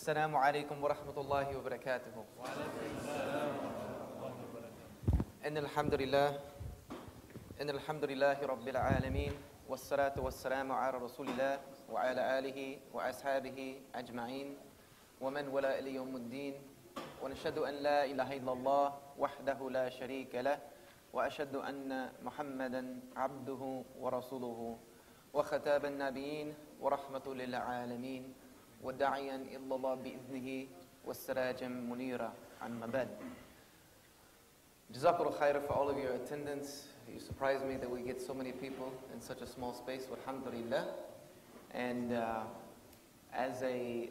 السلام عليكم ورحمة الله وبركاته. إن الحمد لله رب العالمين والصلاة والسلام على رسول الله وعلى آله وأصحابه أجمعين ومن ولا إلى يوم الدين ونشهد أن لا إله إلا الله وحده لا شريك له وأشهد أن محمدا عبده ورسوله وختام النبيين ورحمة للعالمين وداعيا إلا الله بإذنه والسراجا منيرا. عما بعد. Jazakallah khair for all of your attendance. You surprised me that we get so many people in such a small space. Alhamdulillah. And as a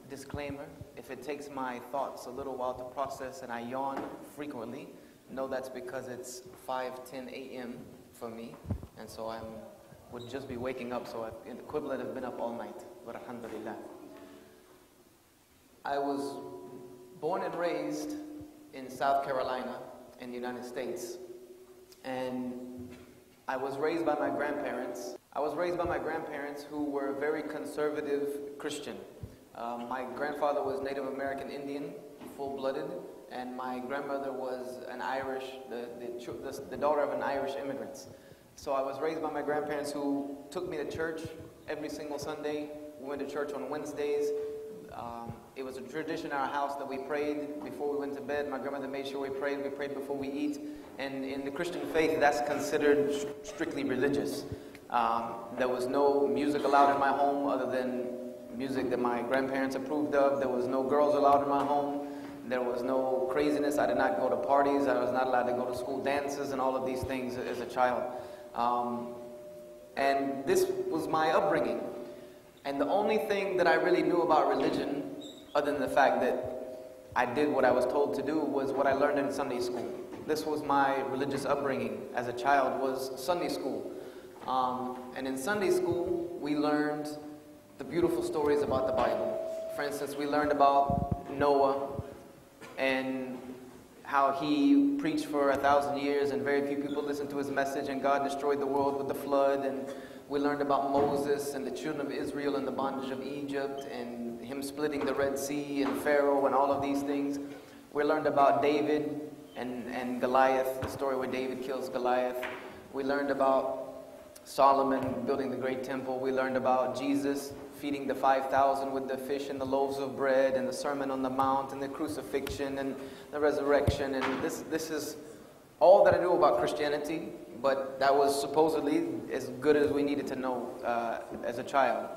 disclaimer, if it takes my thoughts a little while to process and I yawn frequently, know that's because it's 5:10 a.m. for me, and so I would just be waking up, so in equivalent have been up all night. But alhamdulillah. I was born and raised in South Carolina in the United States, and I was raised by my grandparents. I was raised by my grandparents who were very conservative Christian. My grandfather was Native American Indian, full-blooded, and my grandmother was an Irish, the daughter of an Irish immigrant. So I was raised by my grandparents who took me to church every single Sunday. We went to church on Wednesdays. It was a tradition in our house that we prayed before we went to bed. My grandmother made sure we prayed before we eat. And in the Christian faith, that's considered strictly religious. There was no music allowed in my home other than music that my grandparents approved of. There was no girls allowed in my home. There was no craziness. I did not go to parties. I was not allowed to go to school dances and all of these things as a child. And this was my upbringing. And the only thing that I really knew about religion, other than the fact that I did what I was told to do, was what I learned in Sunday school. This was my religious upbringing as a child, was Sunday school. And in Sunday school, we learned the beautiful stories about the Bible. For instance, we learned about Noah and how he preached for 1,000 years and very few people listened to his message, and God destroyed the world with the flood. And we learned about Moses and the children of Israel and the bondage of Egypt and him splitting the Red Sea and Pharaoh and all of these things. We learned about David and Goliath, the story where David kills Goliath. We learned about Solomon building the great temple. We learned about Jesus feeding the 5,000 with the fish and the loaves of bread, and the Sermon on the Mount and the crucifixion and the resurrection. And this is all that I knew about Christianity, but that was supposedly as good as we needed to know as a child.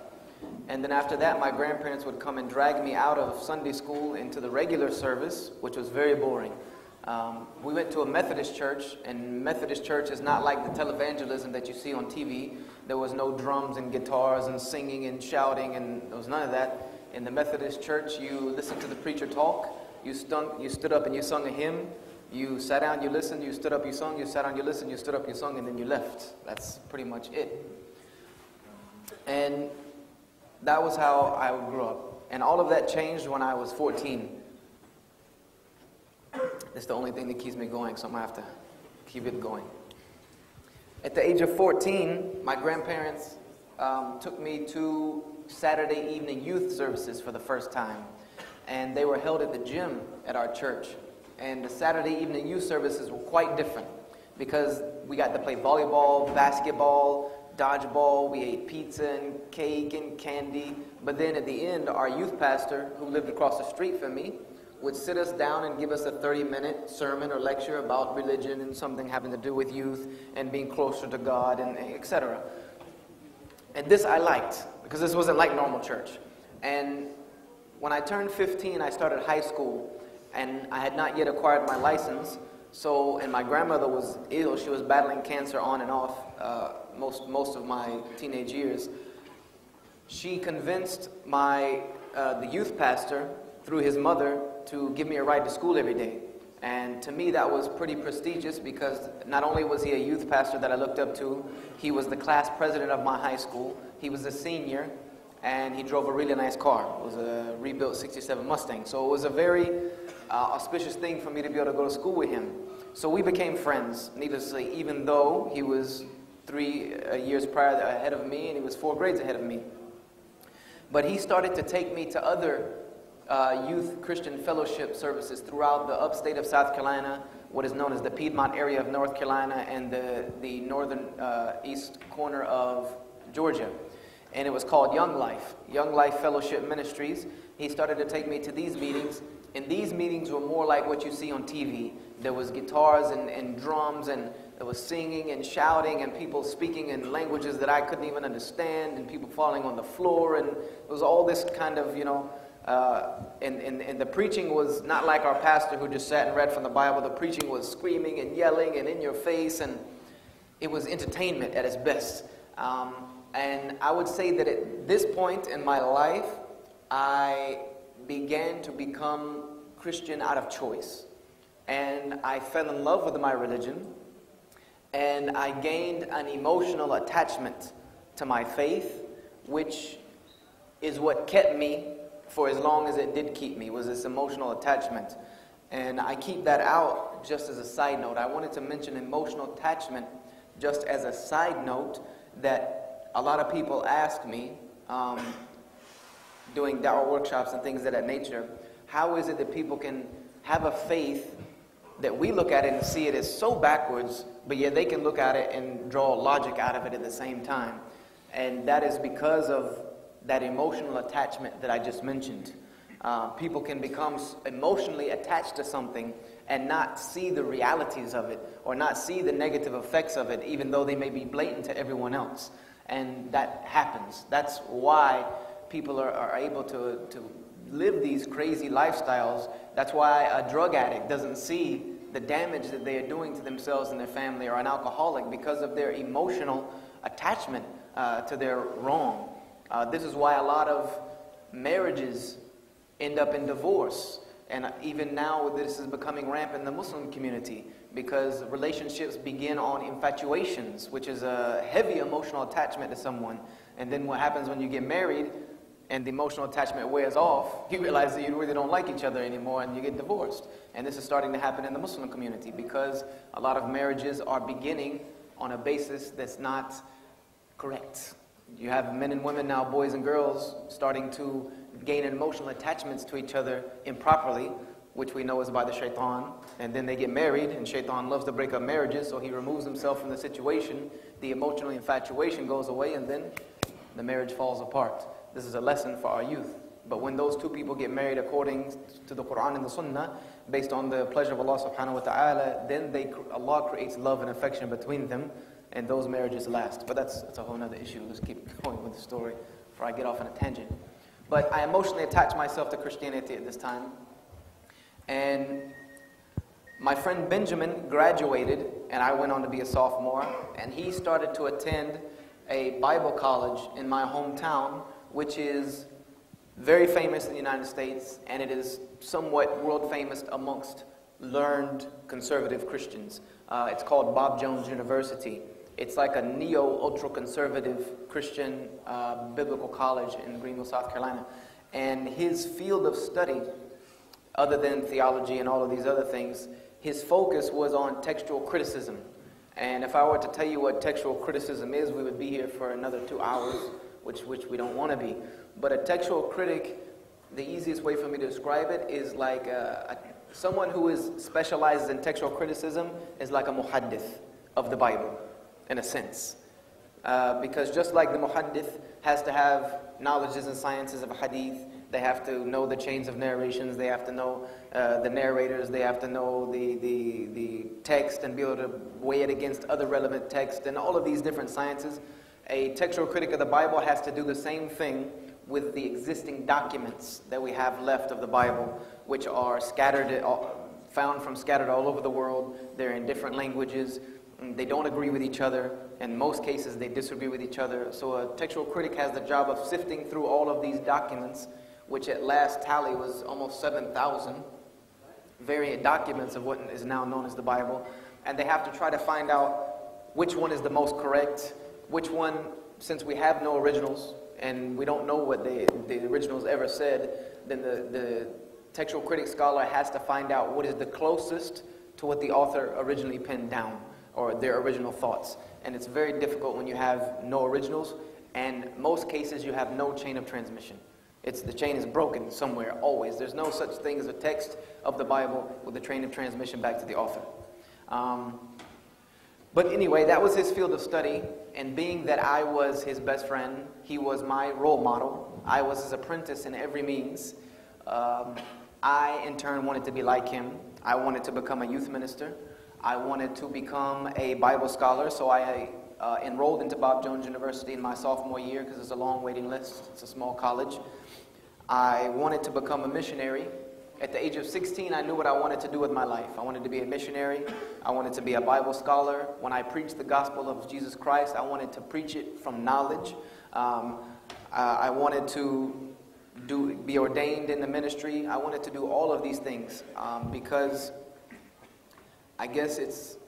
And then after that, my grandparents would come and drag me out of Sunday school into the regular service, which was very boring. We went to a Methodist church, and Methodist church is not like the televangelism that you see on TV. There was no drums and guitars and singing and shouting, and there was none of that. In the Methodist church, you listened to the preacher talk, you stood up and you sung a hymn, you sat down, you listened, you stood up, you sung, you sat down, you listened, you stood up, you sung, and then you left. That's pretty much it. And that was how I grew up. And all of that changed when I was 14. That's the only thing that keeps me going, so I'm going to have to keep it going. At the age of 14, my grandparents took me to Saturday evening youth services for the first time. And they were held at the gym at our church. And the Saturday evening youth services were quite different because we got to play volleyball, basketball, dodgeball, we ate pizza and cake and candy. But then at the end, our youth pastor, who lived across the street from me, would sit us down and give us a 30-minute sermon or lecture about religion and something having to do with youth and being closer to God and etc. And this I liked because this wasn't like normal church. And when I turned 15, I started high school, and I had not yet acquired my license. So, and my grandmother was ill. She was battling cancer on and off most of my teenage years. She convinced the youth pastor through his mother to give me a ride to school every day. And to me that was pretty prestigious because not only was he a youth pastor that I looked up to, he was the class president of my high school, he was a senior, and he drove a really nice car. It was a rebuilt 67 Mustang. So it was a very auspicious thing for me to be able to go to school with him. So we became friends, needless to say, even though he was 3 years prior ahead of me and he was 4 grades ahead of me. But he started to take me to other youth Christian fellowship services throughout the upstate of South Carolina, what is known as the Piedmont area of North Carolina, and the northern east corner of Georgia. And it was called Young Life Fellowship Ministries. He started to take me to these meetings, and these meetings were more like what you see on TV. There was guitars and drums, and there was singing and shouting, and people speaking in languages that I couldn't even understand, and people falling on the floor, and it was all this kind of, and the preaching was not like our pastor who just sat and read from the Bible. The preaching was screaming and yelling and in your face, and it was entertainment at its best. And I would say that at this point in my life, I began to become Christian out of choice. And I fell in love with my religion, and I gained an emotional attachment to my faith, which is what kept me for as long as it did keep me, was this emotional attachment. And I keep that out just as a side note. I wanted to mention emotional attachment just as a side note, that a lot of people ask me, doing da'wah workshops and things of that nature, how is it that people can have a faith that we look at it and see it as so backwards, but yet they can look at it and draw logic out of it at the same time? And that is because of that emotional attachment that I just mentioned. People can become emotionally attached to something and not see the realities of it, or not see the negative effects of it, even though they may be blatant to everyone else. And that happens. That's why people are able to live these crazy lifestyles. That's why a drug addict doesn't see the damage that they are doing to themselves and their family, or an alcoholic, because of their emotional attachment to their wrong. This is why a lot of marriages end up in divorce. And even now this is becoming rampant in the Muslim community, because relationships begin on infatuations, which is a heavy emotional attachment to someone. And then what happens when you get married and the emotional attachment wears off, you realize that you really don't like each other anymore, and you get divorced. And this is starting to happen in the Muslim community, because a lot of marriages are beginning on a basis that's not correct. You have men and women now, boys and girls, starting to gain emotional attachments to each other improperly, which we know is by the shaitan. And then they get married, and shaitan loves to break up marriages, so he removes himself from the situation. The emotional infatuation goes away, and then the marriage falls apart. This is a lesson for our youth. But when those two people get married according to the Quran and the Sunnah, based on the pleasure of Allah subhanahu wa ta'ala, then Allah creates love and affection between them, and those marriages last. But that's a whole other issue. Let's keep going with the story before I get off on a tangent. But I emotionally attached myself to Christianity at this time. And my friend Benjamin graduated, and I went on to be a sophomore, and he started to attend a Bible college in my hometown, which is very famous in the United States, and it is somewhat world famous amongst learned conservative Christians. It's called Bob Jones University. It's like a neo-ultra-conservative Christian biblical college in Greenville, South Carolina. And his field of study, other than theology and all of these other things, his focus was on textual criticism. And if I were to tell you what textual criticism is, we would be here for another 2 hours, which we don't want to be. But a textual critic, the easiest way for me to describe it is like someone who specializes in textual criticism is like a muhaddith of the Bible, in a sense. Because just like the muhaddith has to have knowledges and sciences of hadith, they have to know the chains of narrations, they have to know the narrators, they have to know the text and be able to weigh it against other relevant texts and all of these different sciences. A textual critic of the Bible has to do the same thing with the existing documents that we have left of the Bible, which are found scattered all over the world. They're in different languages. They don't agree with each other. In most cases, they disagree with each other. So a textual critic has the job of sifting through all of these documents, which at last tally was almost 7,000 variant documents of what is now known as the Bible. And they have to try to find out which one is the most correct, which one, since we have no originals, and we don't know what the originals ever said, then the textual critic scholar has to find out what is the closest to what the author originally penned down, or their original thoughts. And it's very difficult when you have no originals, and most cases you have no chain of transmission. The chain is broken somewhere, always. There's no such thing as a text of the Bible with a train of transmission back to the author. But anyway, that was his field of study, and being that I was his best friend, he was my role model. I was his apprentice in every means. I, in turn, wanted to be like him. I wanted to become a youth minister. I wanted to become a Bible scholar, so I enrolled into Bob Jones University in my sophomore year because it's a long waiting list. It's a small college. I wanted to become a missionary. At the age of 16, I knew what I wanted to do with my life. I wanted to be a missionary. I wanted to be a Bible scholar. When I preached the gospel of Jesus Christ, I wanted to preach it from knowledge. I wanted to be ordained in the ministry. I wanted to do all of these things because I guess it's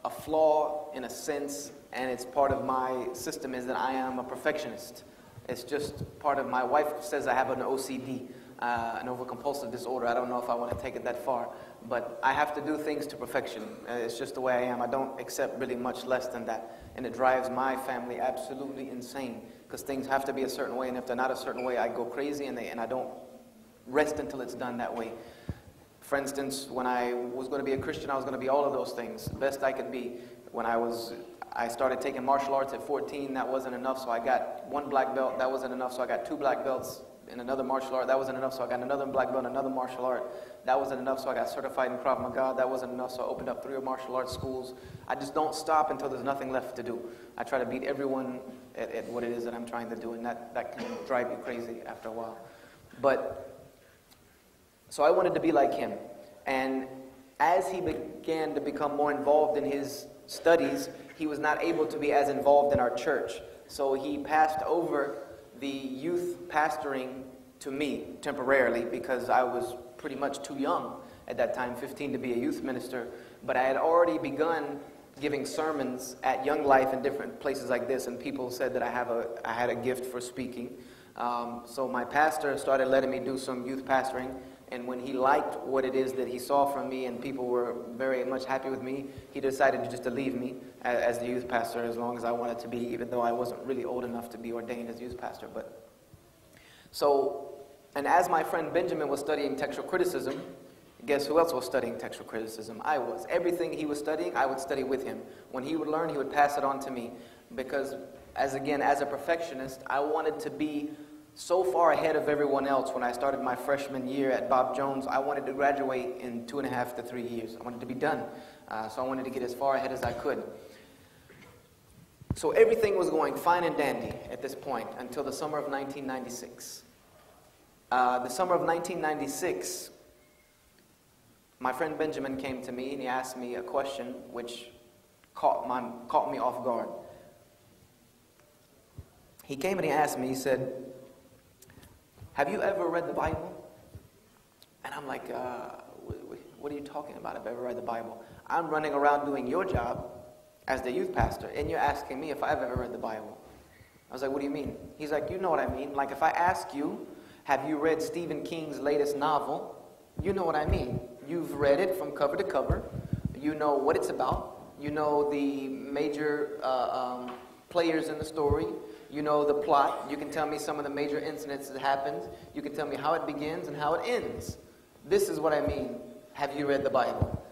a flaw in a sense, and it's part of my system, is that I am a perfectionist. It's just part of my wife says I have an OCD, an overcompulsive disorder. I don't know if I want to take it that far, but I have to do things to perfection. It's just the way I am. I don't accept really much less than that, and it drives my family absolutely insane because things have to be a certain way, and if they're not a certain way, I go crazy, and I don't rest until it's done that way. For instance, when I was going to be a Christian, I was going to be all of those things, the best I could be. When I started taking martial arts at 14, that wasn't enough, so I got 1 black belt. That wasn't enough, so I got 2 black belts in another martial art. That wasn't enough, so I got another black belt in another martial art. That wasn't enough, so I got certified in Krav Maga. That wasn't enough, so I opened up 3 martial arts schools. I just don't stop until there's nothing left to do. I try to beat everyone at what it is that I'm trying to do, and that can drive you crazy after a while. So I wanted to be like him. And as he began to become more involved in his studies, he was not able to be as involved in our church. So he passed over the youth pastoring to me temporarily because I was pretty much too young at that time, 15, to be a youth minister. But I had already begun giving sermons at Young Life in different places like this, and people said that I had a gift for speaking. So my pastor started letting me do some youth pastoring. And when he liked what it is that he saw from me and people were very much happy with me, he decided to leave me as the youth pastor as long as I wanted to be, even though I wasn't really old enough to be ordained as youth pastor. And as my friend Benjamin was studying textual criticism, guess who else was studying textual criticism? I was. Everything he was studying, I would study with him. When he would learn, he would pass it on to me. Because, as a perfectionist, I wanted to be so far ahead of everyone else. When I started my freshman year at Bob Jones, I wanted to graduate in 2.5 to 3 years. I wanted to be done. So I wanted to get as far ahead as I could. So everything was going fine and dandy at this point until the summer of 1996. The summer of 1996, my friend Benjamin came to me and he asked me a question which caught me off guard. He came and he asked me, he said, "Have you ever read the Bible?" And I'm like, what are you talking about? I've ever read the Bible. I'm running around doing your job as the youth pastor, and you're asking me if I've ever read the Bible. I was like, what do you mean? He's like, you know what I mean. Like if I ask you, have you read Stephen King's latest novel? You know what I mean. You've read it from cover to cover. You know what it's about. You know the major players in the story. You know the plot. You can tell me some of the major incidents that happened. You can tell me how it begins and how it ends. This is what I mean. Have you read the Bible?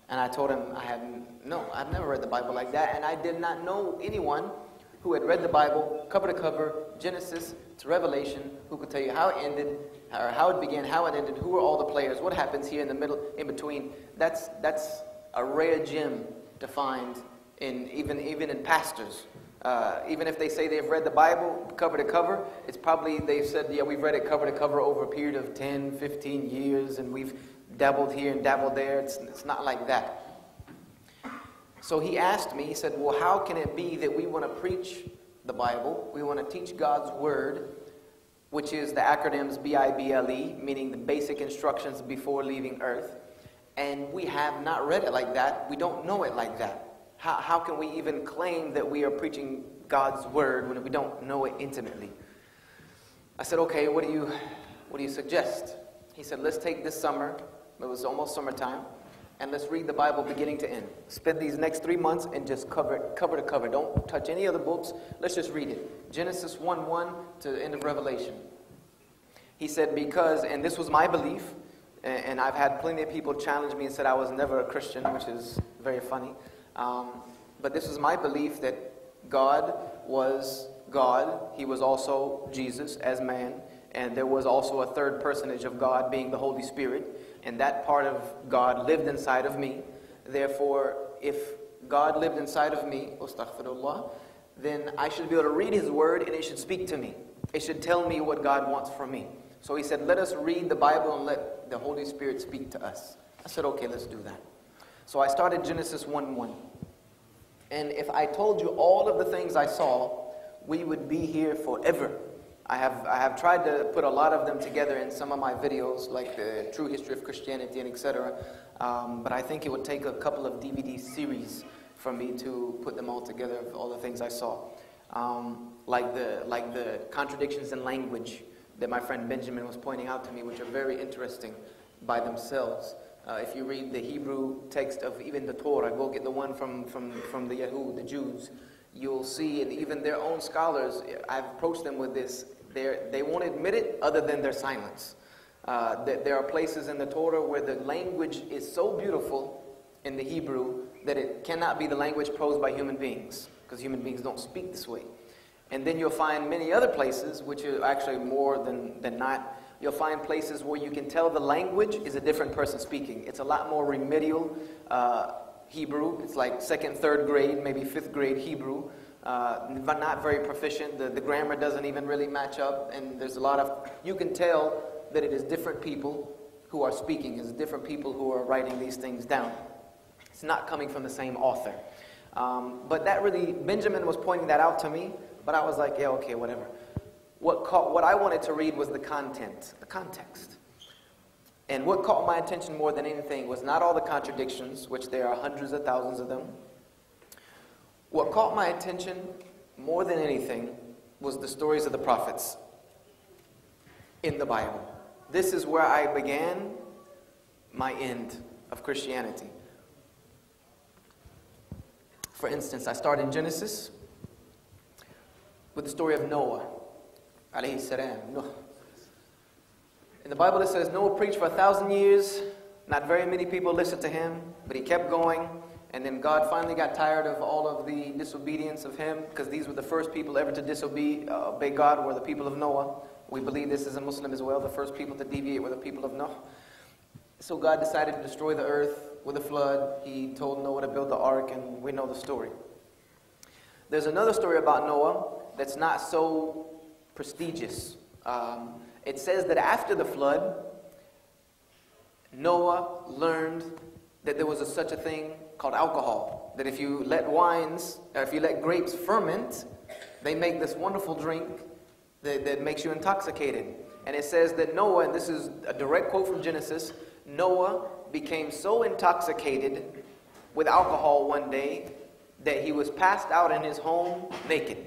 And I told him I've never read the Bible like that. And I did not know anyone who had read the Bible cover to cover, Genesis to Revelation, who could tell you how it ended, or how it began, how it ended, who were all the players, what happens here in the middle, in between. That's a rare gem to find even in pastors. Even if they say they've read the Bible cover to cover, it's probably they've said, yeah, we've read it cover to cover over a period of 10, 15 years, and we've dabbled here and dabbled there. It's not like that. So he asked me, he said, well, how can it be that we want to preach the Bible, we want to teach God's Word, which is the acronyms BIBLE, meaning the basic instructions before leaving earth, and we have not read it like that, we don't know it like that. How can we even claim that we are preaching God's Word when we don't know it intimately? I said, okay, what do you suggest? He said, let's take this summer, it was almost summertime, and let's read the Bible beginning to end. Spend these next 3 months and just cover it cover to cover. Don't touch any other books. Let's just read it. Genesis 1:1 to the end of Revelation. He said, because, and this was my belief, and I've had plenty of people challenge me and said I was never a Christian, which is very funny. But this was my belief that God was God. He was also Jesus as man. And there was also a third personage of God being the Holy Spirit. And that part of God lived inside of me. Therefore, if God lived inside of me, astaghfirullah, then I should be able to read His Word and it should speak to me. It should tell me what God wants from me. So he said, let us read the Bible and let the Holy Spirit speak to us. I said, okay, let's do that. So I started Genesis 1:1. And if I told you all of the things I saw, we would be here forever. I have tried to put a lot of them together in some of my videos, like the True History of Christianity and etc. But I think it would take a couple of DVD series for me to put them all together, of all the things I saw. Like the contradictions in language that my friend Benjamin was pointing out to me, which are very interesting by themselves. If you read the Hebrew text of even the Torah, go get the one from the Yahud, the Jews, you'll see, and even their own scholars, I've approached them with this, they won't admit it other than their silence. There are places in the Torah where the language is so beautiful in the Hebrew that it cannot be the language posed by human beings, because human beings don't speak this way. And then you'll find many other places, which are actually more than not, you'll find places where you can tell the language is a different person speaking. It's a lot more remedial Hebrew. It's like 2nd, 3rd grade, maybe 5th grade Hebrew. But not very proficient. The grammar doesn't even really match up. And there's a lot of, you can tell that it is different people who are speaking. It's different people who are writing these things down. It's not coming from the same author. But that really, Benjamin was pointing that out to me. But I was like, yeah, okay, whatever. What I wanted to read was the content, the context. And what caught my attention more than anything was not all the contradictions, which there are hundreds of thousands of them. What caught my attention more than anything was the stories of the prophets in the Bible. This is where I began my end of Christianity. For instance, I start in Genesis with the story of Noah, alayhi salam. In the Bible it says Noah preached for 1,000 years. Not very many people listened to him, but he kept going. And then God finally got tired of all of the disobedience of him, because these were the first people ever to disobey God were the people of Noah. We believe this as a Muslim as well. The first people to deviate were the people of Noah. So God decided to destroy the earth with a flood. He told Noah to build the ark, and we know the story. There's another story about Noah that's not so prestigious. It says that after the flood, Noah learned that there was such a thing called alcohol. That if you let grapes ferment, they make this wonderful drink that makes you intoxicated. And it says that Noah, and this is a direct quote from Genesis, Noah became so intoxicated with alcohol one day that he was passed out in his home naked.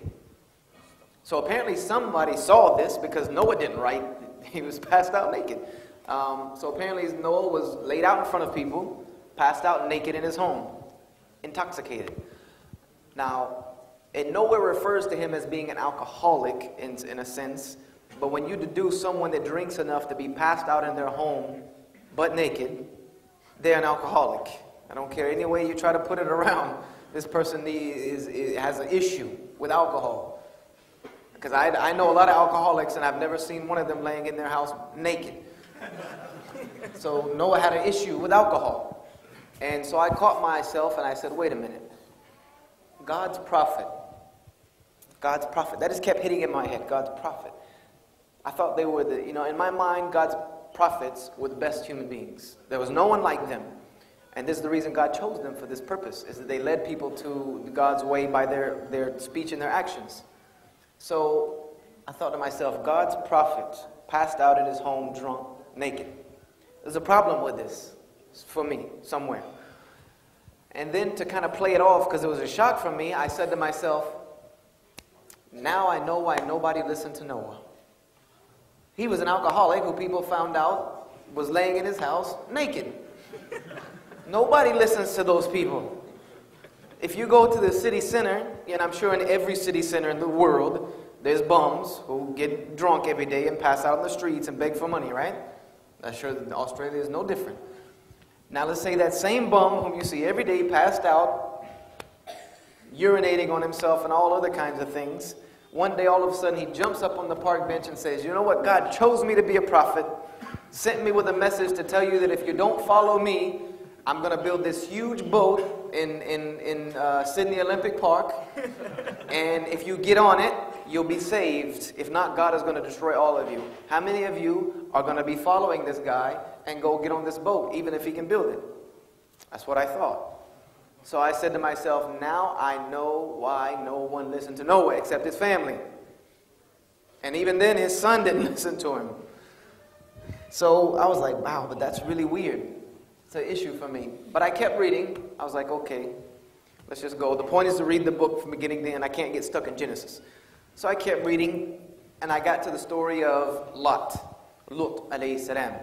So apparently somebody saw this, because Noah didn't write. He was passed out naked. So apparently Noah was laid out in front of people, passed out naked in his home, intoxicated. Now, it nowhere refers to him as being an alcoholic in a sense, but when you deduce someone that drinks enough to be passed out in their home, but naked, they're an alcoholic. I don't care any way you try to put it around. This person has an issue with alcohol. Because I know a lot of alcoholics, and I've never seen one of them laying in their house naked. So Noah had an issue with alcohol. And so I caught myself and I said, wait a minute. God's prophet. That just kept hitting in my head, God's prophet. I thought they were in my mind, God's prophets were the best human beings. There was no one like them. And this is the reason God chose them for this purpose, is that they led people to God's way by their speech and their actions. So I thought to myself, God's prophet passed out in his home drunk, naked. There's a problem with this for me, somewhere. And then to kind of play it off, because it was a shock for me, I said to myself, now I know why nobody listened to Noah. He was an alcoholic who people found out was laying in his house naked. Nobody listens to those people. If you go to the city center, and I'm sure in every city center in the world, there's bums who get drunk every day and pass out on the streets and beg for money, right? I'm sure that Australia is no different. Now let's say that same bum whom you see every day passed out, urinating on himself and all other kinds of things. One day all of a sudden he jumps up on the park bench and says, you know what, God chose me to be a prophet, sent me with a message to tell you that if you don't follow me, I'm going to build this huge boat in Sydney Olympic Park, and if you get on it, you'll be saved. If not, God is going to destroy all of you. How many of you are going to be following this guy and go get on this boat, even if he can build it? That's what I thought. So I said to myself, now I know why no one listened to Noah except his family. And even then, his son didn't listen to him. So I was like, wow, but that's really weird. It's an issue for me. But I kept reading. I was like, okay, let's just go. The point is to read the book from beginning to end. I can't get stuck in Genesis. So I kept reading, and I got to the story of Lut alayhi salam.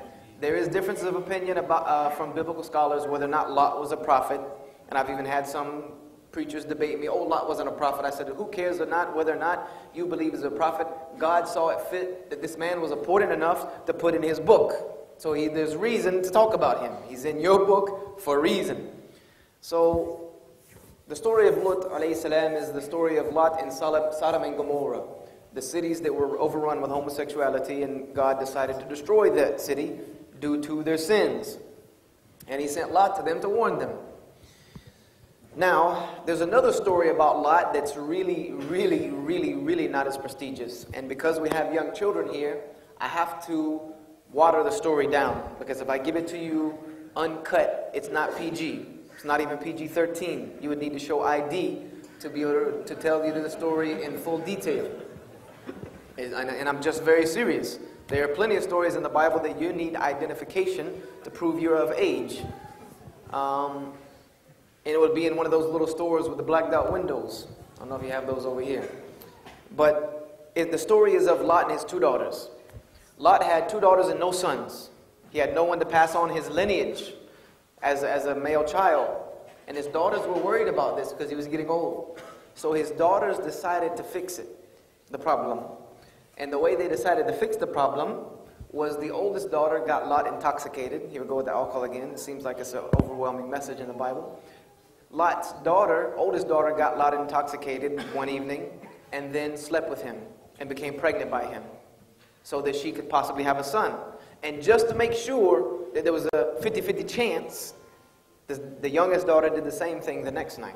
There is differences of opinion about, from biblical scholars whether or not Lot was a prophet. And I've even had some preachers debate me, oh, Lot wasn't a prophet. I said, who cares or not whether or not you believe he's a prophet? God saw it fit that this man was important enough to put in his book. So there's reason to talk about him. He's in your book for a reason. So the story of Lut alayhi salam is the story of Lot in Sodom and Gomorrah, the cities that were overrun with homosexuality, and God decided to destroy that city due to their sins. And he sent Lot to them to warn them. Now, there's another story about Lot that's really, really, really, really not as prestigious. And because we have young children here, I have to water the story down. Because if I give it to you uncut, it's not PG. It's not even PG-13. You would need to show ID to be able to tell you the story in full detail. And I'm just very serious. There are plenty of stories in the Bible that you need identification to prove you're of age. And it would be in one of those little stores with the blacked out windows. I don't know if you have those over here. But the story is of Lot and his two daughters. Lot had two daughters and no sons. He had no one to pass on his lineage as a male child. And his daughters were worried about this because he was getting old. So his daughters decided to fix it, the problem. And the way they decided to fix the problem was the oldest daughter got Lot intoxicated. Here we go with the alcohol again. It seems like it's an overwhelming message in the Bible. Lot's daughter, oldest daughter, got Lot intoxicated one evening and then slept with him and became pregnant by him so that she could possibly have a son. And just to make sure that there was a 50-50 chance, the youngest daughter did the same thing the next night.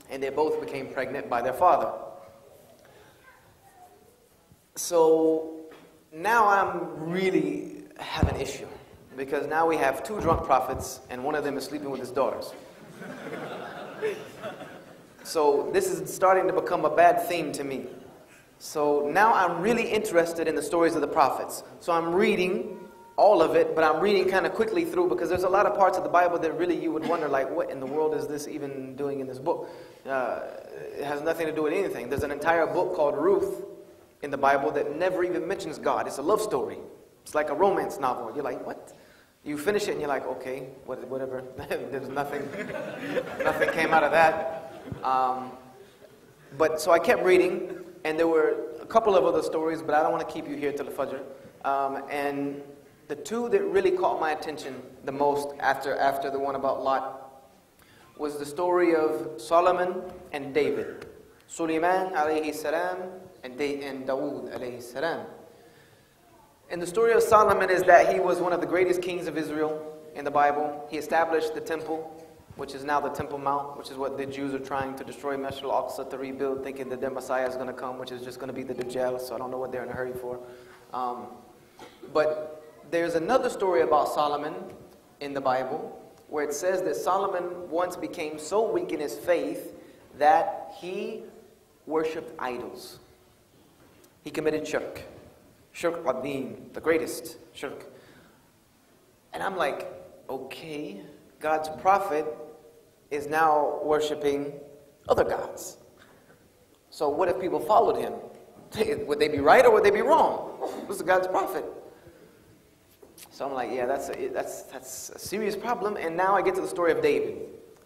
And they both became pregnant by their father. So now I'm really have an issue because now we have two drunk prophets and one of them is sleeping with his daughters. So this is starting to become a bad theme to me. So now I'm really interested in the stories of the prophets. So I'm reading all of it, but I'm reading kind of quickly through because there's a lot of parts of the Bible that really you would wonder, like, what in the world is this even doing in this book? It has nothing to do with anything. There's an entire book called Ruth in the Bible that never even mentions God. It's a love story. It's like a romance novel. You're like, what? You finish it and you're like, okay, whatever. There's nothing came out of that. But so I kept reading, and there were a couple of other stories, but I don't want to keep you here till the Fajr. And the two that really caught my attention the most after the one about Lot was the story of Solomon and David. Sulaiman alayhi salam and Dawood alayhi salam. And the story of Solomon is that he was one of the greatest kings of Israel in the Bible. He established the temple, which is now the Temple Mount, which is what the Jews are trying to destroy Masjid al-Aqsa to rebuild, thinking that their Messiah is going to come, which is just going to be the Dajjal, so I don't know what they're in a hurry for. But there's another story about Solomon in the Bible where it says that Solomon once became so weak in his faith that he worshipped idols. He committed shirk. Shirk ad-din, the greatest shirk. And I'm like, okay, God's prophet is now worshiping other gods. So what if people followed him? Would they be right or would they be wrong? This is God's prophet. So I'm like, yeah, that's a serious problem. And now I get to the story of David.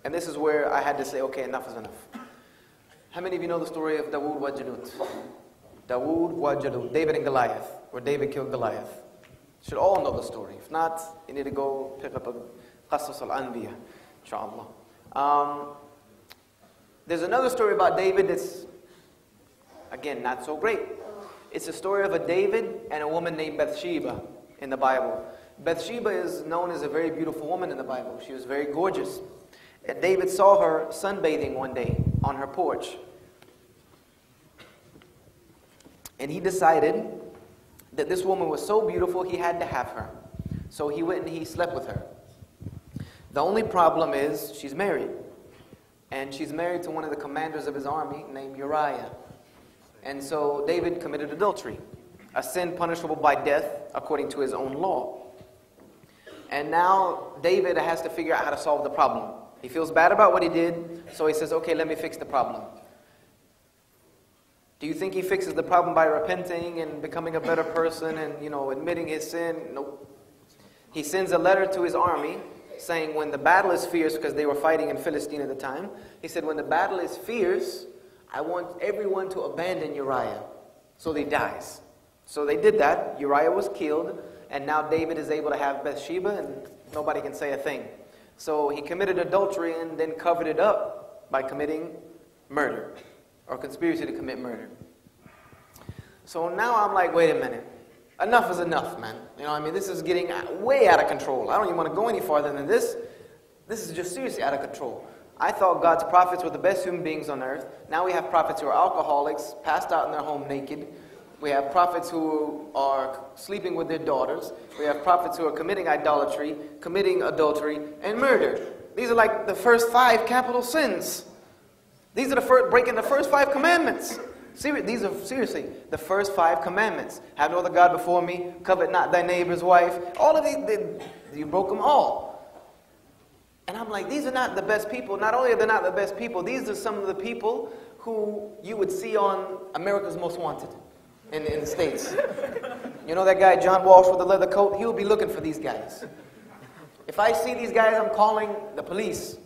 And this is where I had to say, okay, enough is enough. How many of you know the story of Dawood wa Jalut? Dawood wa Jalut, David and Goliath, where David killed Goliath. Should all know the story. If not, you need to go pick up a Qasas al-Anbiya, inshallah. There's another story about David that's, again, not so great. It's a story of a David and a woman named Bathsheba in the Bible. Bathsheba is known as a very beautiful woman in the Bible. She was very gorgeous. And David saw her sunbathing one day on her porch. And he decided that this woman was so beautiful he had to have her. So he went and he slept with her. The only problem is she's married. And she's married to one of the commanders of his army named Uriah. And so David committed adultery, a sin punishable by death according to his own law. And now David has to figure out how to solve the problem. He feels bad about what he did, so he says, okay, let me fix the problem. Do you think he fixes the problem by repenting and becoming a better person and, admitting his sin? Nope. He sends a letter to his army saying when the battle is fierce, because they were fighting in Philistine at the time, he said, when the battle is fierce, I want everyone to abandon Uriah so that he dies. So they did that. Uriah was killed, and now David is able to have Bathsheba, and nobody can say a thing. So he committed adultery and then covered it up by committing murder, or conspiracy to commit murder. So now I'm like, wait a minute. Enough is enough, man. This is getting way out of control. I don't even want to go any farther than this. This is just seriously out of control. I thought God's prophets were the best human beings on earth. Now we have prophets who are alcoholics, passed out in their home naked. We have prophets who are sleeping with their daughters. We have prophets who are committing idolatry, committing adultery, and murder. These are like the first 5 capital sins. These are breaking the first 5 commandments. These are seriously the first 5 commandments. Have no other God before me. Covet not thy neighbor's wife. All of these, you broke them all. And I'm like, these are not the best people. Not only are they not the best people, these are some of the people who you would see on America's Most Wanted in the States. You know that guy John Walsh with the leather coat? He'll be looking for these guys. If I see these guys, I'm calling the police.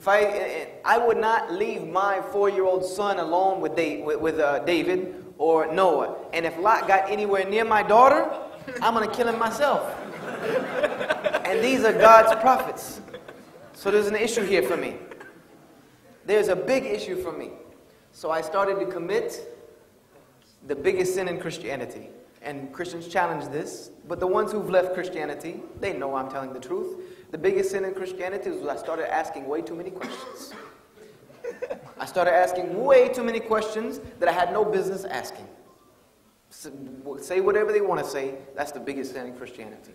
I would not leave my 4-year-old son alone with David or Noah. And if Lot got anywhere near my daughter, I'm going to kill him myself. And these are God's prophets. So there's an issue here for me. There's a big issue for me. So I started to commit the biggest sin in Christianity. And Christians challenge this. But the ones who've left Christianity, they know I'm telling the truth. The biggest sin in Christianity was I started asking way too many questions. I started asking way too many questions that I had no business asking. Say whatever they want to say. That's the biggest sin in Christianity.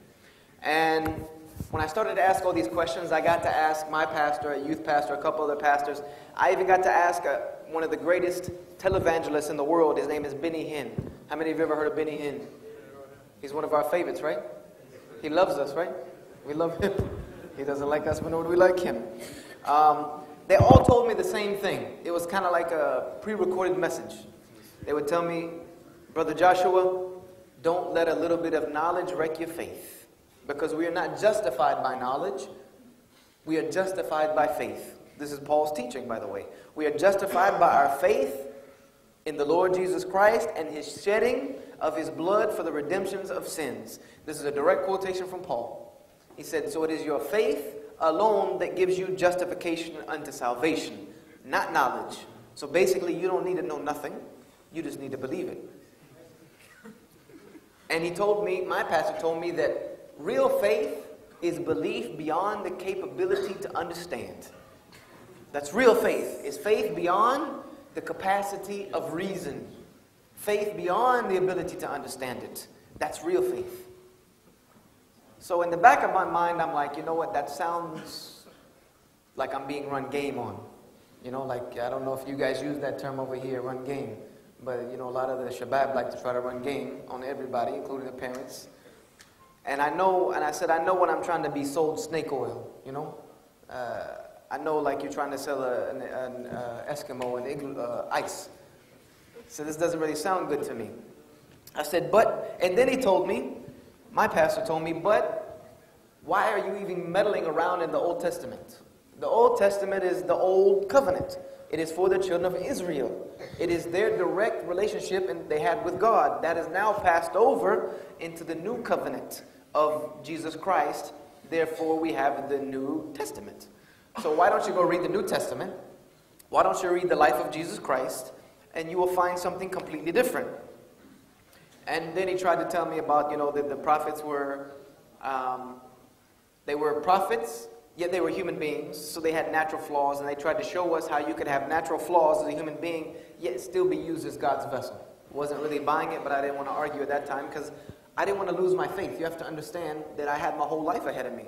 And when I started to ask all these questions, I got to ask my pastor, a youth pastor, a couple other pastors. I even got to ask one of the greatest televangelists in the world. His name is Benny Hinn. How many of you ever heard of Benny Hinn? He's one of our favorites, right? He loves us, right? We love him. He doesn't like us, but nor do we like him. They all told me the same thing. It was kind of like a pre-recorded message. They would tell me, Brother Joshua, don't let a little bit of knowledge wreck your faith. Because we are not justified by knowledge. We are justified by faith. This is Paul's teaching, by the way. We are justified by our faith in the Lord Jesus Christ and His shedding of His blood for the redemptions of sins. This is a direct quotation from Paul. He said, so it is your faith alone that gives you justification unto salvation, not knowledge. So basically, you don't need to know nothing. You just need to believe it. And he told me, my pastor told me that real faith is belief beyond the capability to understand. That's real faith. It's faith beyond the capacity of reason. Faith beyond the ability to understand it. That's real faith. So in the back of my mind, I'm like, you know what, that sounds like I'm being run game on. I don't know if you guys use that term over here, run game. But, a lot of the Shabab like to try to run game on everybody, including the parents. And I said, I know when I'm trying to be sold snake oil, I know like you're trying to sell an Eskimo an igloo, ice. So this doesn't really sound good to me. I said, and then he told me, my pastor told me, but why are you even meddling around in the Old Testament? The Old Testament is the Old Covenant. It is for the children of Israel. It is their direct relationship and they had with God that is now passed over into the new covenant of Jesus Christ. Therefore, we have the New Testament. So why don't you go read the New Testament? Why don't you read the life of Jesus Christ? And you will find something completely different. And then he tried to tell me about, that the prophets were, they were prophets, yet they were human beings. So they had natural flaws. And they tried to show us how you could have natural flaws as a human being, yet still be used as God's vessel. Wasn't really buying it, but I didn't want to argue at that time because I didn't want to lose my faith. You have to understand that I had my whole life ahead of me.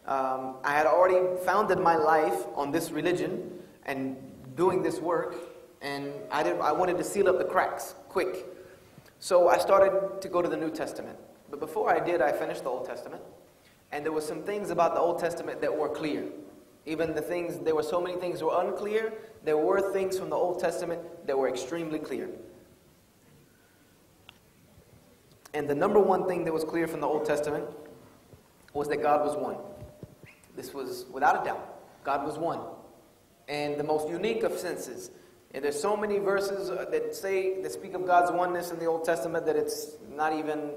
I had already founded my life on this religion and doing this work, and I wanted to seal up the cracks quick. So I started to go to the New Testament. But before I did, I finished the Old Testament. And there were some things about the Old Testament that were clear. Even there were so many things that were unclear. There were things from the Old Testament that were extremely clear. And the number one thing that was clear from the Old Testament was that God was one. This was without a doubt. God was one. And the most unique of senses. And there's so many verses that speak of God's oneness in the Old Testament that it's not even,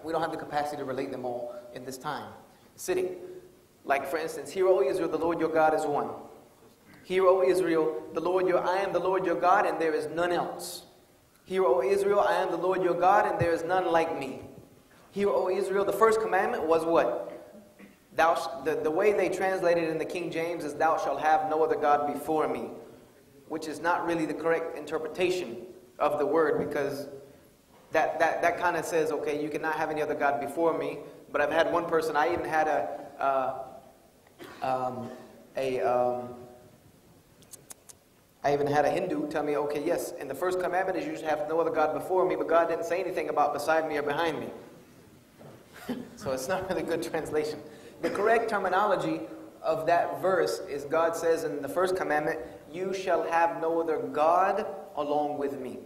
we don't have the capacity to relate them all in this time. Sitting. Like for instance, Hear, O Israel, the Lord your God is one. Hear, O Israel, I am the Lord your God, and there is none else. Hear, O Israel, I am the Lord your God, and there is none like me. Hear, O Israel, the first commandment was what? The way they translated it in the King James is, thou shalt have no other God before me, which is not really the correct interpretation of the word, because that kind of says, okay, you cannot have any other God before me. But I've had one person, I even had a Hindu tell me, okay, yes, and the first commandment is you should have no other God before me, but God didn't say anything about beside me or behind me. So it's not really good translation. The correct terminology of that verse is God says in the first commandment, you shall have no other God along with me.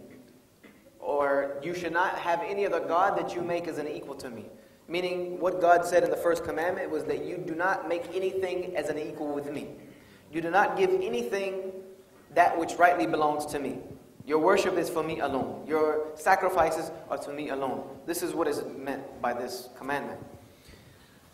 Or you should not have any other God that you make as an equal to me. Meaning what God said in the first commandment was that you do not make anything as an equal with me. You do not give anything that which rightly belongs to me. Your worship is for me alone. Your sacrifices are to me alone. This is what is meant by this commandment.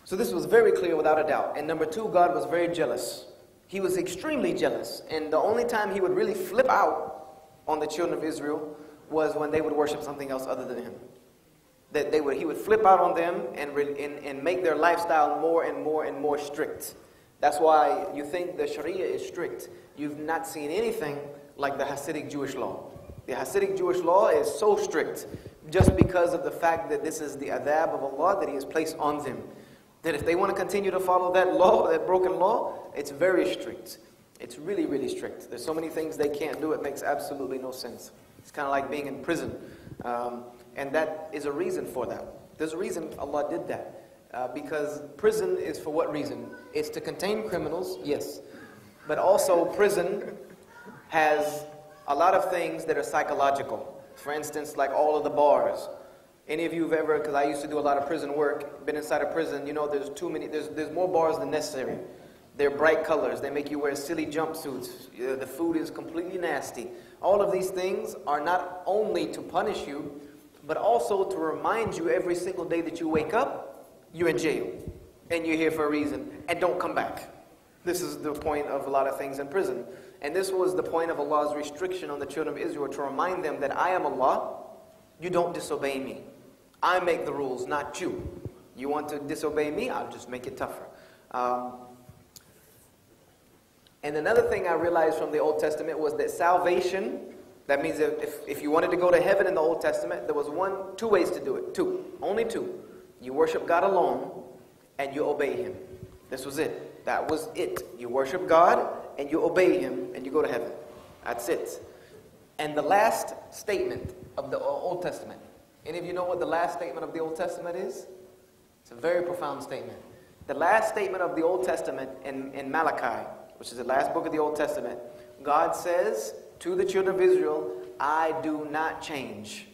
So this was very clear without a doubt. And number two, God was very jealous. He was extremely jealous. And the only time he would really flip out on the children of Israel was when they would worship something else other than him. He would flip out on them and make their lifestyle more and more and more strict. That's why you think the Sharia is strict. You've not seen anything like the Hasidic Jewish law. The Hasidic Jewish law is so strict just because of the fact that this is the adab of Allah that He has placed on them. That if they want to continue to follow that law, that broken law, it's very strict. It's really, really strict. There's so many things they can't do, it makes absolutely no sense. It's kind of like being in prison. And that is a reason for that. There's a reason Allah did that. Because prison is for what reason? It's to contain criminals, yes. But also prison has a lot of things that are psychological. For instance, like all of the bars. Any of you have ever, because I used to do a lot of prison work, been inside a prison, there's too many, there's more bars than necessary. They're bright colors. They make you wear silly jumpsuits. The food is completely nasty. All of these things are not only to punish you, but also to remind you every single day that you wake up, you're in jail. And you're here for a reason. And don't come back. This is the point of a lot of things in prison. And this was the point of Allah's restriction on the children of Israel, to remind them that I am Allah. You don't disobey me. I make the rules, not you. You want to disobey me, I'll just make it tougher. And another thing I realized from the Old Testament was that salvation, that means if you wanted to go to heaven in the Old Testament, there was two ways to do it. Only two. You worship God alone, and you obey Him. This was it. That was it. You worship God, and you obey Him, and you go to heaven. That's it. And the last statement of the Old Testament. Any of you know what the last statement of the Old Testament is? It's a very profound statement. The last statement of the Old Testament in Malachi, which is the last book of the Old Testament, God says to the children of Israel, I do not change.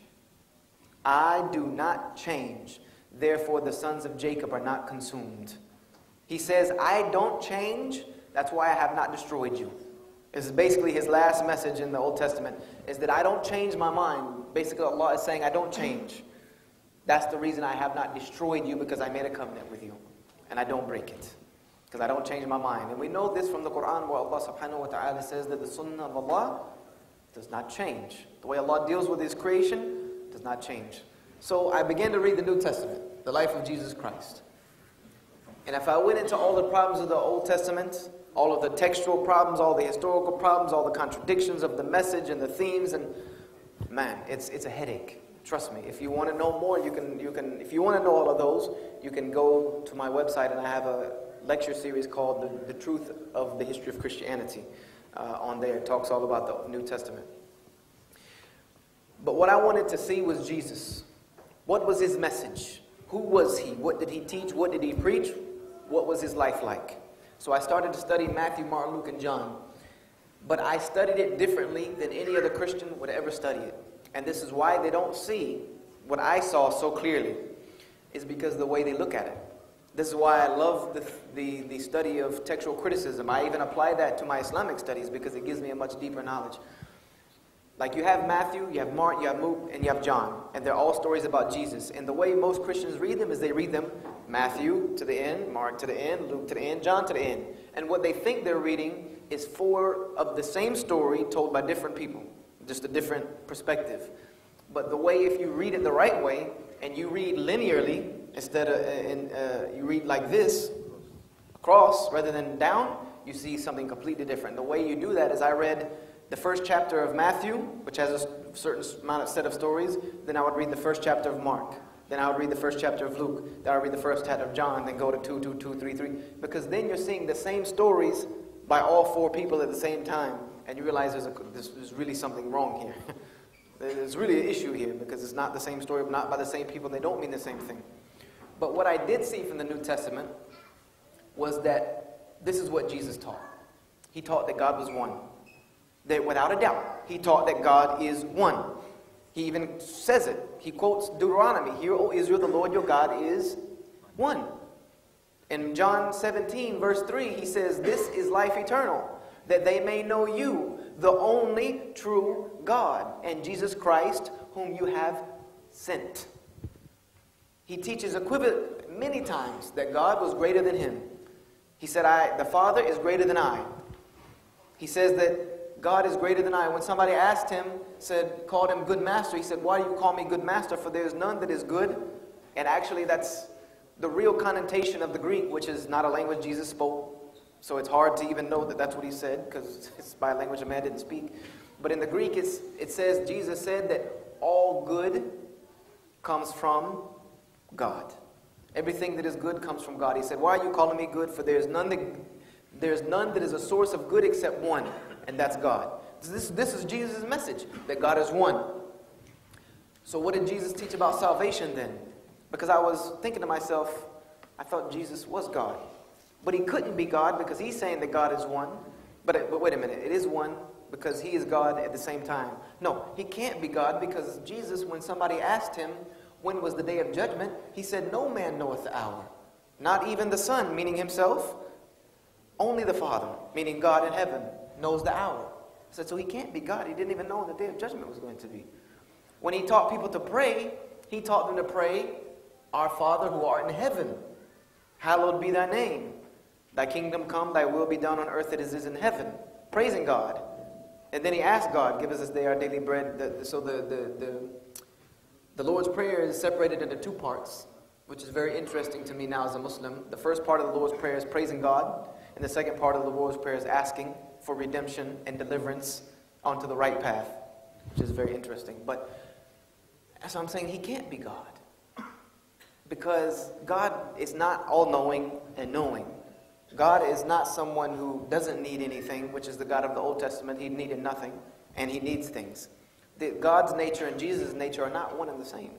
I do not change. Therefore the sons of Jacob are not consumed. He says, I don't change. That's why I have not destroyed you. This is basically his last message in the Old Testament, is that I don't change my mind. Basically, Allah is saying, I don't change. That's the reason I have not destroyed you, because I made a covenant with you. And I don't break it. Because I don't change my mind. And we know this from the Quran, where Allah subhanahu wa ta'ala says that the sunnah of Allah does not change. The way Allah deals with His creation does not change. So I began to read the New Testament, the life of Jesus Christ. And if I went into all the problems of the Old Testament, all of the textual problems, all the historical problems, all the contradictions of the message and the themes, and man, it's a headache. Trust me. If you want to know more, you can. If you want to know all of those, you can go to my website, and I have a lecture series called "The Truth of the History of Christianity." On there, it talks all about the New Testament. But what I wanted to see was Jesus. What was His message? Who was He? What did He teach? What did He preach? What was His life like? So I started to study Matthew, Mark, Luke, and John. But I studied it differently than any other Christian would ever study it. And this is why they don't see what I saw so clearly, is because of the way they look at it. This is why I love the study of textual criticism. I even apply that to my Islamic studies because it gives me a much deeper knowledge. Like you have Matthew, you have Mark, you have Luke, and you have John. And they're all stories about Jesus. And the way most Christians read them is they read them Matthew to the end, Mark to the end, Luke to the end, John to the end. And what they think they're reading is four of the same story told by different people. Just a different perspective. But the way, if you read it the right way, and you read linearly, instead of, you read like this, across rather than down, you see something completely different. The way you do that is I read the first chapter of Matthew, which has a certain amount of set of stories. Then I would read the first chapter of Mark. Then I would read the first chapter of Luke. Then I would read the first chapter of John. Then go to 2, 2, 2, 3, 3. Because then you're seeing the same stories by all four people at the same time. And you realize there's really something wrong here. There's really an issue here because it's not the same story, not by the same people. They don't mean the same thing. But what I did see from the New Testament was that this is what Jesus taught. He taught that God was one. That without a doubt, He taught that God is one. He even says it. He quotes Deuteronomy. Hear, O Israel, the Lord your God is one. In John 17, verse 3, He says, this is life eternal, that they may know you, the only true God, and Jesus Christ, whom you have sent. He teaches equivalent many times that God was greater than Him. He said, the Father is greater than I. He says that God is greater than I. When somebody asked Him, called Him good master, He said, why do you call me good master? For there is none that is good. And actually that's the real connotation of the Greek, which is not a language Jesus spoke. So it's hard to even know that that's what He said, because it's by a language a man didn't speak. But in the Greek, it says, Jesus said that all good comes from God. Everything that is good comes from God. He said, why are you calling me good? For there is none that is a source of good except one, and that's God. This is Jesus' message, that God is one. So what did Jesus teach about salvation then? Because I was thinking to myself, I thought Jesus was God. But He couldn't be God because He's saying that God is one. But wait a minute, it is one because He is God at the same time. No, He can't be God because Jesus, when somebody asked Him when was the day of judgment, He said, no man knoweth the hour. Not even the Son, meaning Himself. Only the Father, meaning God in heaven, knows the hour. I said, so He can't be God. He didn't even know the day of judgment was going to be. When He taught people to pray, He taught them to pray, Our Father who art in heaven, hallowed be Thy name. Thy kingdom come, Thy will be done on earth as it is in heaven. Praising God. And then He asked God, give us this day our daily bread. The Lord's Prayer is separated into two parts, which is very interesting to me now as a Muslim. The first part of the Lord's Prayer is praising God. And the second part of the Lord's Prayer is asking for redemption and deliverance onto the right path, which is very interesting. But as I'm saying, He can't be God. Because God is not all-knowing and knowing. God is not someone who doesn't need anything, which is the God of the Old Testament. He needed nothing, and He needs things. God's nature and Jesus' nature are not one and the same.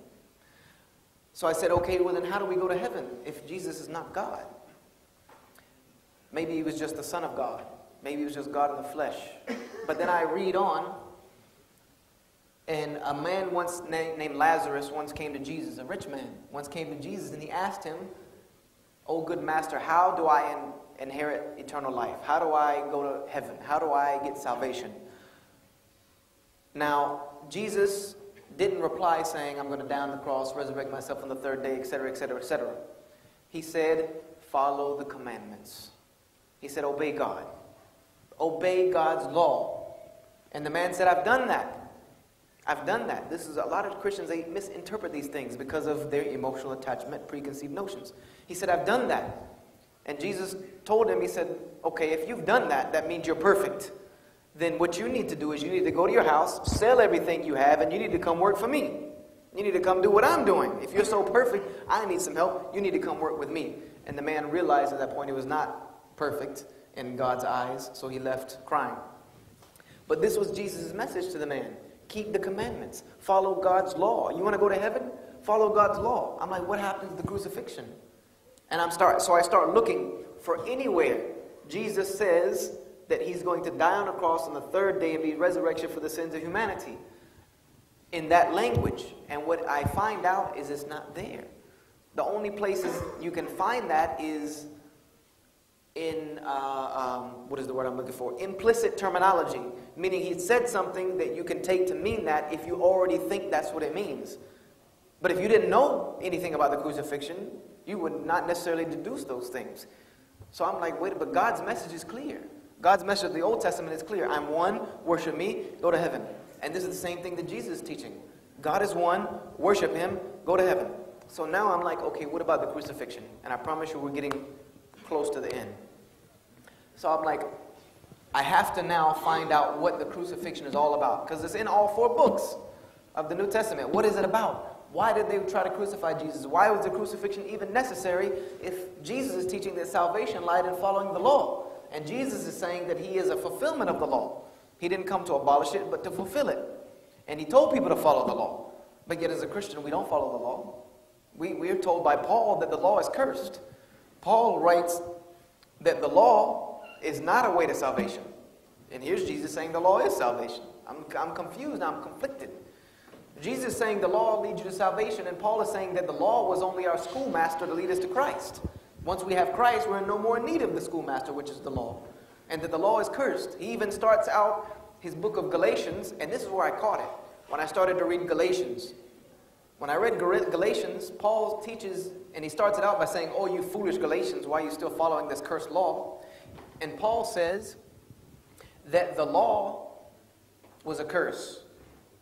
So I said, okay, well then how do we go to heaven if Jesus is not God? Maybe He was just the Son of God. Maybe He was just God in the flesh. But then I read on, and a man once named Lazarus once came to Jesus, a rich man, once came to Jesus, and he asked Him, O good master, how do I inherit eternal life? How do I go to heaven? How do I get salvation? Now, Jesus didn't reply saying, I'm going to die on the cross, resurrect myself on the third day, etc., etc., etc. He said, follow the commandments. He said, obey God. Obey God's law. And the man said, I've done that. I've done that. This is a lot of Christians, they misinterpret these things because of their emotional attachment, preconceived notions. He said, I've done that. And Jesus told him, he said, okay, if you've done that, that means you're perfect. Then what you need to do is you need to go to your house, sell everything you have, and you need to come work for me. You need to come do what I'm doing. If you're so perfect, I need some help. You need to come work with me. And the man realized at that point he was not perfect in God's eyes, so he left crying. But this was Jesus' message to the man. Keep the commandments. Follow God's law. You want to go to heaven? Follow God's law. I'm like, what happened to the crucifixion? And so I start looking for anywhere Jesus says that he's going to die on the cross on the third day and be resurrection for the sins of humanity in that language. And what I find out is it's not there. The only places you can find that is in, what is the word I'm looking for? Implicit terminology, meaning he said something that you can take to mean that if you already think that's what it means. But if you didn't know anything about the crucifixion, you would not necessarily deduce those things. So I'm like, wait, but God's message is clear. God's message of the Old Testament is clear. I'm one, worship me, go to heaven. And this is the same thing that Jesus is teaching. God is one, worship him, go to heaven. So now I'm like, okay, what about the crucifixion? And I promise you we're getting close to the end. So I'm like, I have to now find out what the crucifixion is all about. Because it's in all 4 books of the New Testament. What is it about? Why did they try to crucify Jesus? Why was the crucifixion even necessary if Jesus is teaching that salvation lied in following the law? And Jesus is saying that he is a fulfillment of the law. He didn't come to abolish it, but to fulfill it. And he told people to follow the law. But yet as a Christian, we don't follow the law. We are told by Paul that the law is cursed. Paul writes that the law is not a way to salvation. And here's Jesus saying the law is salvation. I'm confused, I'm conflicted. Jesus is saying the law leads you to salvation, and Paul is saying that the law was only our schoolmaster to lead us to Christ. Once we have Christ, we're in no more need of the schoolmaster, which is the law. And that the law is cursed. He even starts out his book of Galatians, and this is where I caught it. When I started to read Galatians. When I read Galatians, Paul teaches, and he starts it out by saying, oh, you foolish Galatians, why are you still following this cursed law? And Paul says that the law was a curse.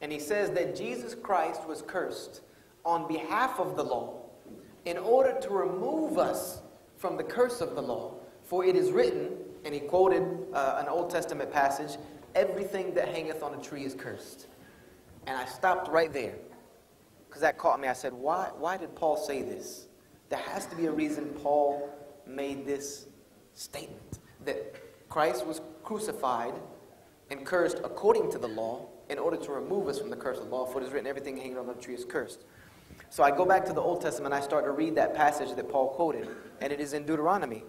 And he says that Jesus Christ was cursed on behalf of the law in order to remove us from the curse of the law. For it is written, and he quoted an Old Testament passage, everything that hangeth on a tree is cursed. And I stopped right there because that caught me. I said, why did Paul say this? There has to be a reason Paul made this statement, that Christ was crucified and cursed according to the law in order to remove us from the curse of the law. For it is written, everything hanging on the tree is cursed. So I go back to the Old Testament, I start to read that passage that Paul quoted, and it is in Deuteronomy.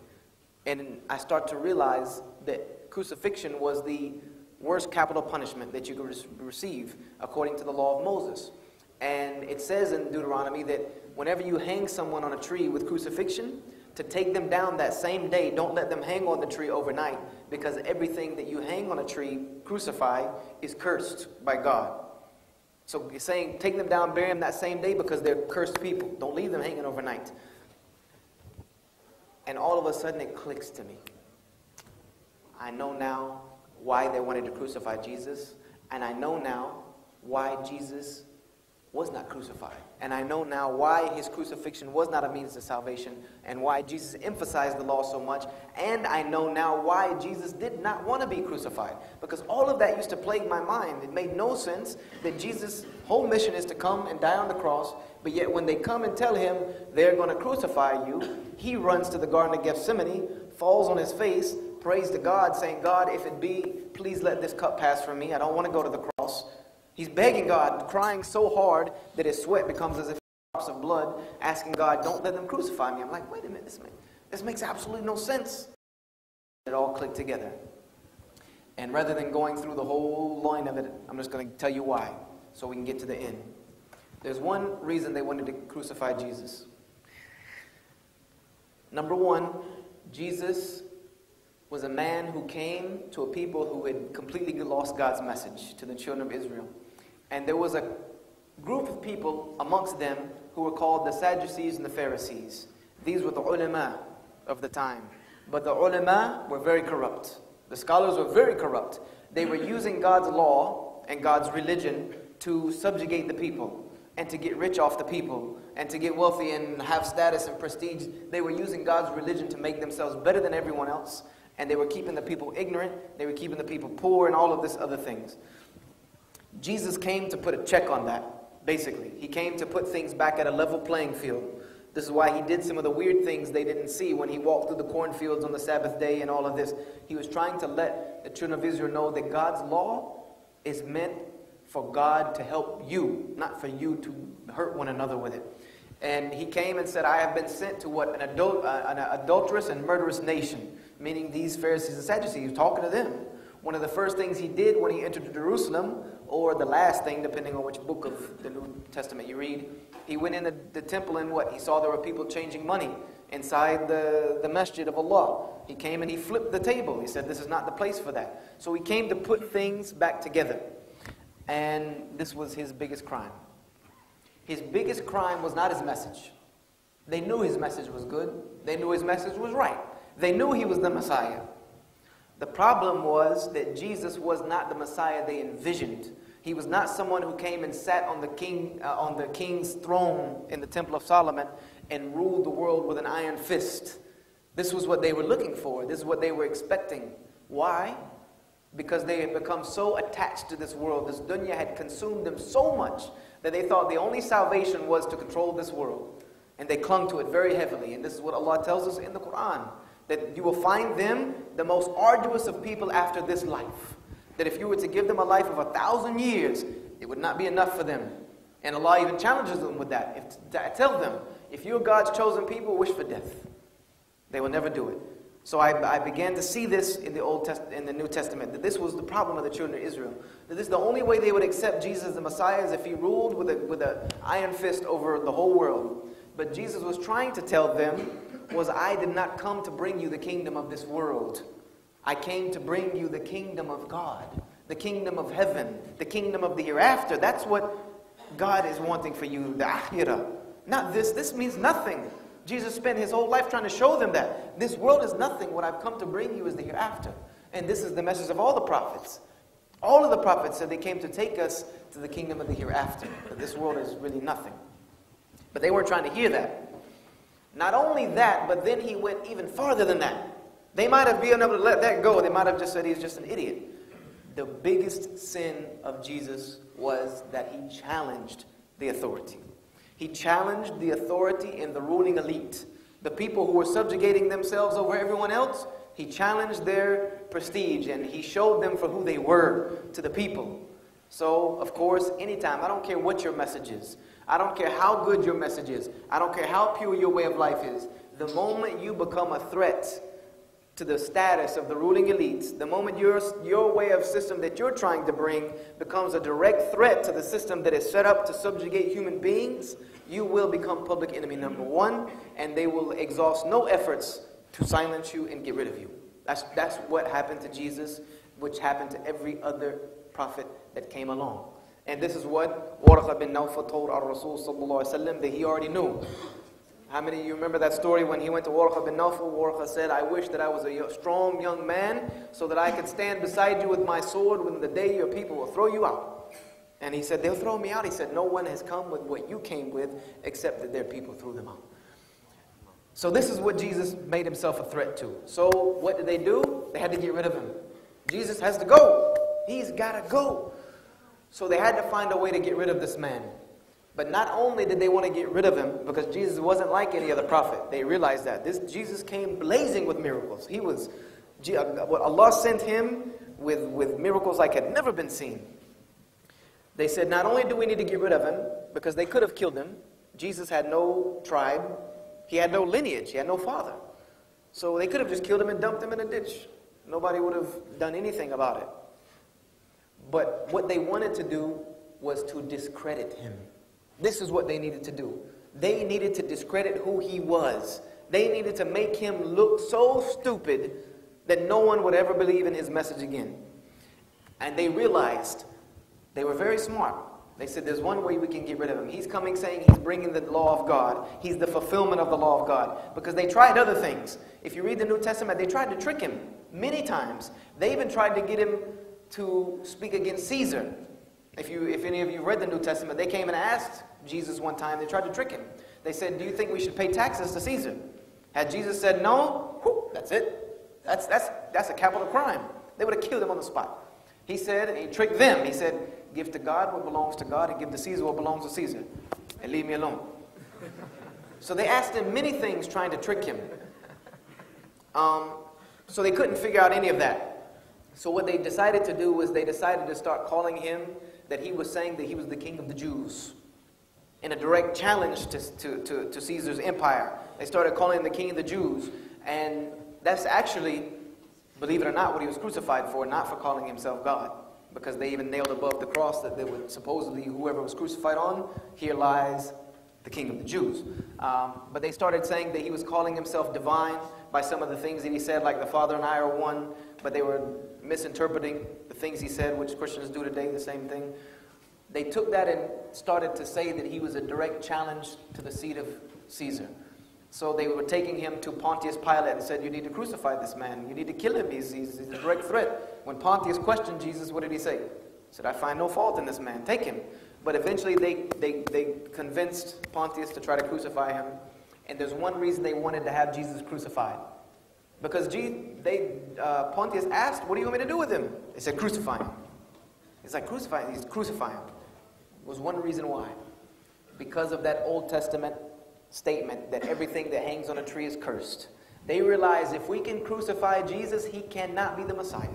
And I start to realize that crucifixion was the worst capital punishment that you could receive according to the law of Moses. And it says in Deuteronomy that whenever you hang someone on a tree with crucifixion, to take them down that same day, don't let them hang on the tree overnight, because everything that you hang on a tree, crucified, is cursed by God. So he's saying, take them down, bury them that same day, because they're cursed people. Don't leave them hanging overnight. And all of a sudden it clicks to me. I know now why they wanted to crucify Jesus, and I know now why Jesus was not crucified. And I know now why his crucifixion was not a means to salvation, and why Jesus emphasized the law so much. And I know now why Jesus did not want to be crucified, because all of that used to plague my mind. It made no sense that Jesus' whole mission is to come and die on the cross, but yet when they come and tell him they're going to crucify you, he runs to the Garden of Gethsemane, falls on his face, prays to God, saying, God, if it be, please let this cup pass from me. I don't want to go to the cross. He's begging God, crying so hard that his sweat becomes as if drops of blood, asking God, don't let them crucify me. I'm like, wait a minute, this makes absolutely no sense. It all clicked together. And rather than going through the whole line of it, I'm just going to tell you why, so we can get to the end. There's one reason they wanted to crucify Jesus. Number one, Jesus was a man who came to a people who had completely lost God's message to the children of Israel. And there was a group of people amongst them who were called the Sadducees and the Pharisees. These were the ulama of the time. But the ulama were very corrupt. The scholars were very corrupt. They were using God's law and God's religion to subjugate the people and to get rich off the people and to get wealthy and have status and prestige. They were using God's religion to make themselves better than everyone else. And they were keeping the people ignorant. They were keeping the people poor and all of this other things. Jesus came to put a check on that, basically. He came to put things back at a level playing field. This is why he did some of the weird things they didn't see when he walked through the cornfields on the Sabbath day and all of this. He was trying to let the children of Israel know that God's law is meant for God to help you, not for you to hurt one another with it. And he came and said, I have been sent to what? An adulterous and murderous nation, meaning these Pharisees and Sadducees, talking to them. One of the first things he did when he entered Jerusalem, or the last thing, depending on which book of the New Testament you read, he went in the temple and what? He saw there were people changing money inside the masjid of Allah. He came and he flipped the table. He said, this is not the place for that. So he came to put things back together. And this was his biggest crime. His biggest crime was not his message. They knew his message was good. They knew his message was right. They knew he was the Messiah. The problem was that Jesus was not the Messiah they envisioned. He was not someone who came and sat on the king's throne in the Temple of Solomon and ruled the world with an iron fist. This was what they were looking for. This is what they were expecting. Why? Because they had become so attached to this world. This dunya had consumed them so much that they thought the only salvation was to control this world. And they clung to it very heavily. And this is what Allah tells us in the Quran, that you will find them the most arduous of people after this life. That if you were to give them a life of 1,000 years, it would not be enough for them. And Allah even challenges them with that. Tell them, if you're God's chosen people, wish for death. They will never do it. So I began to see this in the New Testament, that this was the problem of the children of Israel. That this is the only way they would accept Jesus as the Messiah is if he ruled with an iron fist over the whole world. But Jesus was trying to tell them was, I did not come to bring you the kingdom of this world. I came to bring you the kingdom of God, the kingdom of heaven, the kingdom of the hereafter. That's what God is wanting for you, the akhirah. Not this. This means nothing. Jesus spent his whole life trying to show them that this world is nothing. What I've come to bring you is the hereafter. And this is the message of all the prophets. All of the prophets said they came to take us to the kingdom of the hereafter. That this world is really nothing. But they weren't trying to hear that. Not only that, but then he went even farther than that. They might have been able to let that go. They might have just said he's just an idiot. The biggest sin of Jesus was that he challenged the authority. He challenged the authority in the ruling elite. The people who were subjugating themselves over everyone else, he challenged their prestige and he showed them for who they were to the people. So, of course, anytime, I don't care what your message is. I don't care how good your message is. I don't care how pure your way of life is. The moment you become a threat to the status of the ruling elites, the moment your way of system that you're trying to bring becomes a direct threat to the system that is set up to subjugate human beings, you will become public enemy number one, and they will exhaust no efforts to silence you and get rid of you. That's what happened to Jesus, which happened to every other prophet that came along. And this is what Warqa bin Nawfal told our Rasul sallallahu alaihi wasallam that he already knew. How many of you remember that story when he went to Warqa bin Nawfal? Warqa said, I wish that I was a strong young man so that I could stand beside you with my sword when the day your people will throw you out. And he said, they'll throw me out. He said, no one has come with what you came with except that their people threw them out. So this is what Jesus made himself a threat to. So what did they do? They had to get rid of him. Jesus has to go. He's got to go. So they had to find a way to get rid of this man. But not only did they want to get rid of him, because Jesus wasn't like any other prophet. They realized that. This Jesus came blazing with miracles. Allah sent him with miracles like had never been seen. They said, not only do we need to get rid of him, because they could have killed him. Jesus had no tribe. He had no lineage. He had no father. So they could have just killed him and dumped him in a ditch. Nobody would have done anything about it. But what they wanted to do was to discredit him. This is what they needed to do. They needed to discredit who he was. They needed to make him look so stupid that no one would ever believe in his message again. And they realized, they were very smart. They said, there's one way we can get rid of him. He's coming saying he's bringing the law of God. He's the fulfillment of the law of God. Because they tried other things. If you read the New Testament, they tried to trick him many times. They even tried to get him to speak against Caesar. If any of you read the New Testament, they came and asked Jesus one time. They tried to trick him. They said, do you think we should pay taxes to Caesar? Had Jesus said no, whew, that's it. That's a capital crime. They would have killed him on the spot. He said, and he tricked them. He said, give to God what belongs to God and give to Caesar what belongs to Caesar. And leave me alone. So they asked him many things trying to trick him. So they couldn't figure out any of that. So what they decided to do was they decided to start calling him that he was saying that he was the king of the Jews. In a direct challenge to Caesar's empire. They started calling him the king of the Jews. And that's actually, believe it or not, what he was crucified for, not for calling himself God. Because they even nailed above the cross that they would supposedly, whoever was crucified on, here lies the king of the Jews. But they started saying that he was calling himself divine by some of the things that he said, like the Father and I are one. But they were misinterpreting the things he said, which Christians do today, the same thing. They took that and started to say that he was a direct challenge to the seat of Caesar. So they were taking him to Pontius Pilate and said, you need to crucify this man. You need to kill him. He's a direct threat. When Pontius questioned Jesus, what did he say? He said, I find no fault in this man. Take him. But eventually they convinced Pontius to try to crucify him. And there's one reason they wanted to have Jesus crucified. Because Pontius asked, what do you want me to do with him? They said, crucify him. He's like, crucify him. He's crucify him. Was one reason why. Because of that Old Testament statement that everything that hangs on a tree is cursed. They realize if we can crucify Jesus, he cannot be the Messiah.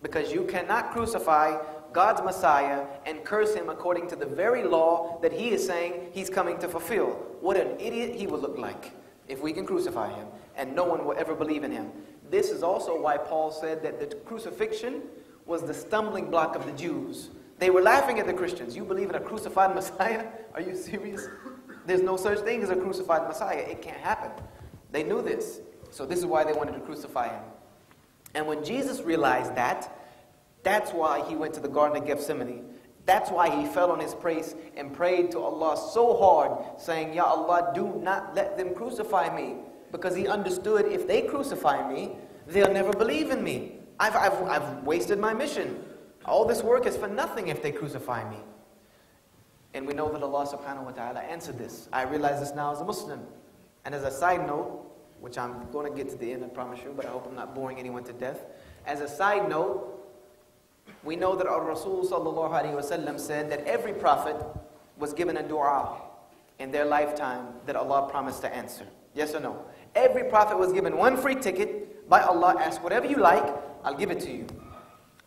Because you cannot crucify God's Messiah and curse him according to the very law that he is saying he's coming to fulfill. What an idiot he will look like if we can crucify him, and no one will ever believe in him. This is also why Paul said that the crucifixion was the stumbling block of the Jews. They were laughing at the Christians. You believe in a crucified Messiah? Are you serious? There's no such thing as a crucified Messiah. It can't happen. They knew this. So this is why they wanted to crucify him. And when Jesus realized that, that's why he went to the Garden of Gethsemane. That's why he fell on his face and prayed to Allah so hard, saying, Ya Allah, do not let them crucify me. Because he understood if they crucify me, they'll never believe in me. I've wasted my mission. All this work is for nothing if they crucify me. And we know that Allah subhanahu wa ta'ala answered this. I realize this now as a Muslim. And as a side note, which I'm going to get to the end, I promise you, but I hope I'm not boring anyone to death. As a side note, we know that our Rasul sallallahu alayhi wa sallam said that every prophet was given a dua in their lifetime that Allah promised to answer. Yes or no? Every prophet was given one free ticket by Allah. Ask whatever you like, I'll give it to you.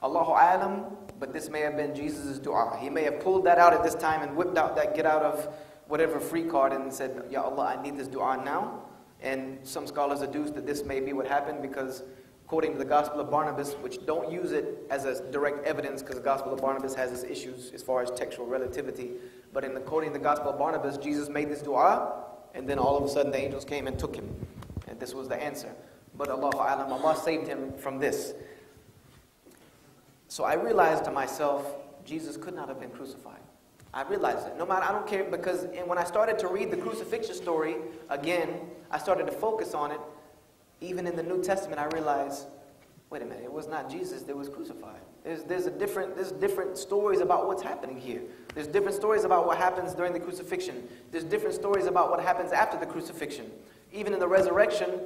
Allahu alam, but this may have been Jesus' dua. He may have pulled that out at this time and whipped out that get out of whatever free card and said, Ya Allah, I need this dua now. And some scholars adduce that this may be what happened because according to the Gospel of Barnabas, which don't use it as a direct evidence because the Gospel of Barnabas has its issues as far as textual relativity. But according to the Gospel of Barnabas, Jesus made this dua and then all of a sudden the angels came and took him. And this was the answer. But Allahu alam, Allah saved him from this. So I realized to myself, Jesus could not have been crucified. I realized it. No matter, I don't care, because when I started to read the crucifixion story, again, I started to focus on it. Even in the New Testament, I realized, wait a minute, it was not Jesus that was crucified. There's different stories about what's happening here. There's different stories about what happens during the crucifixion. There's different stories about what happens after the crucifixion. Even in the resurrection,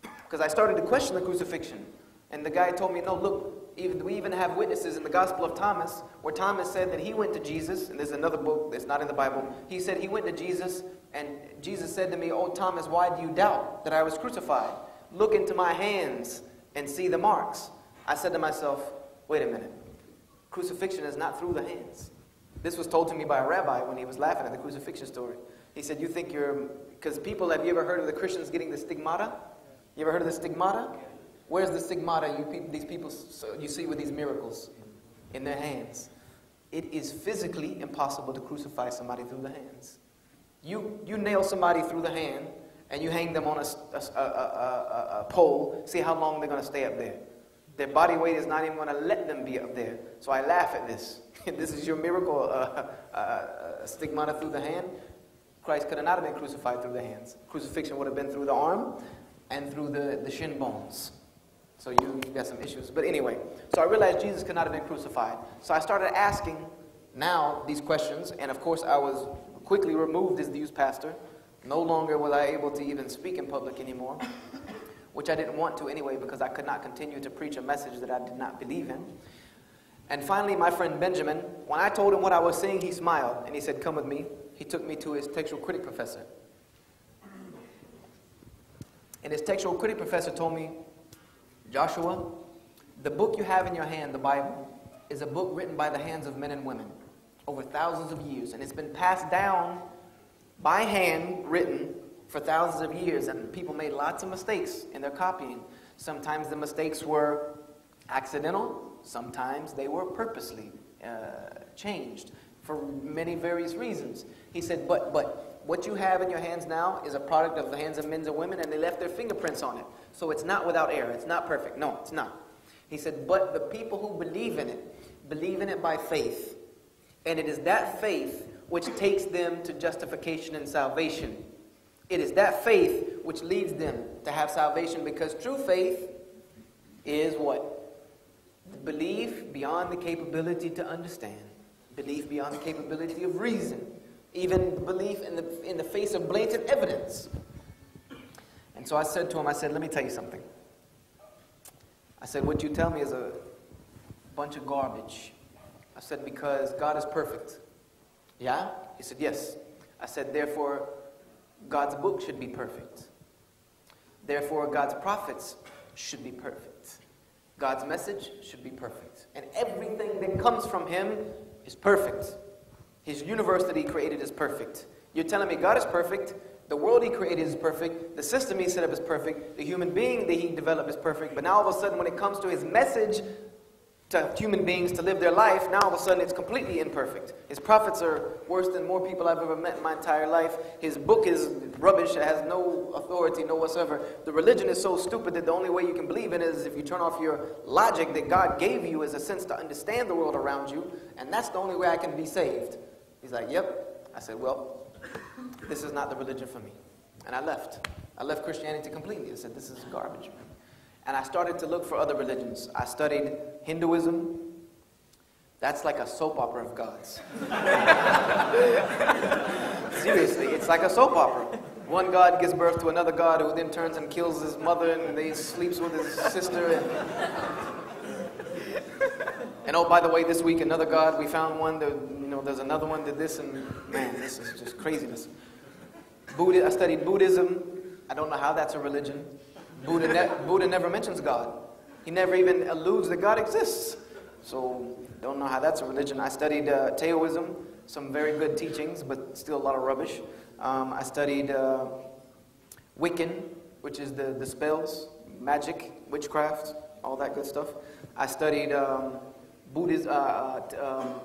because I started to question the crucifixion. And the guy told me, no, look, we even have witnesses in the Gospel of Thomas, where Thomas said that he went to Jesus, and there's another book that's not in the Bible. He said he went to Jesus, and Jesus said to me, oh, Thomas, why do you doubt that I was crucified? Look into my hands and see the marks. I said to myself, wait a minute. Crucifixion is not through the hands. This was told to me by a rabbi when he was laughing at the crucifixion story. He said, you think because people, have you ever heard of the Christians getting the stigmata? You ever heard of the stigmata? Where's the stigmata these people you see with these miracles in their hands? It is physically impossible to crucify somebody through the hands. You nail somebody through the hand and you hang them on a pole, see how long they're going to stay up there. Their body weight is not even going to let them be up there. So I laugh at this. This is your miracle, stigmata through the hand. Christ could not have been crucified through the hands. Crucifixion would have been through the arm and through the shin bones. So you got some issues. But anyway, so I realized Jesus could not have been crucified. So I started asking now these questions, and of course I was quickly removed as the youth pastor. No longer was I able to even speak in public anymore, which I didn't want to anyway, because I could not continue to preach a message that I did not believe in. And finally, my friend Benjamin, when I told him what I was saying, he smiled, and he said, "Come with me." He took me to his textual critic professor. And his textual critic professor told me, "Joshua, the book you have in your hand, the Bible, is a book written by the hands of men and women over thousands of years, and it's been passed down by hand, written for thousands of years, and people made lots of mistakes in their copying. Sometimes the mistakes were accidental, sometimes they were purposely changed for many various reasons." He said, but what you have in your hands now is a product of the hands of men and women, and they left their fingerprints on it. So it's not without error. It's not perfect. No, it's not. He said, but the people who believe in it by faith. And it is that faith which takes them to justification and salvation. It is that faith which leads them to have salvation, because true faith is what? Belief beyond the capability to understand. Belief beyond the capability of reason. Even belief in the face of blatant evidence. And so I said to him, let me tell you something. I said, what you tell me is a bunch of garbage. I said, because God is perfect. Yeah? He said, yes. I said, therefore, God's book should be perfect. Therefore, God's prophets should be perfect. God's message should be perfect. And everything that comes from Him is perfect. His universe that He created is perfect. You're telling me God is perfect, the world He created is perfect, the system He set up is perfect, the human being that He developed is perfect, but now all of a sudden when it comes to His message to human beings to live their life, now all of a sudden it's completely imperfect. His prophets are worse than more people I've ever met in my entire life. His book is rubbish, it has no authority, no whatsoever. The religion is so stupid that the only way you can believe in it is if you turn off your logic that God gave you as a sense to understand the world around you, and that's the only way I can be saved. He's like, yep. I said, well, this is not the religion for me. And I left. I left Christianity completely. I said, this is garbage, man. And I started to look for other religions. I studied Hinduism. That's like a soap opera of gods. Seriously, it's like a soap opera. One god gives birth to another god who then turns and kills his mother, and he sleeps with his sister. And oh, by the way, this week another god, we found one that, there's another one did this, and man, this is just craziness. I studied Buddhism. I don't know how that's a religion. Buddha never mentions God. He never even alludes that God exists. So, don't know how that's a religion. I studied Taoism, some very good teachings, but still a lot of rubbish. I studied Wiccan, which is the spells, magic, witchcraft, all that good stuff. I studied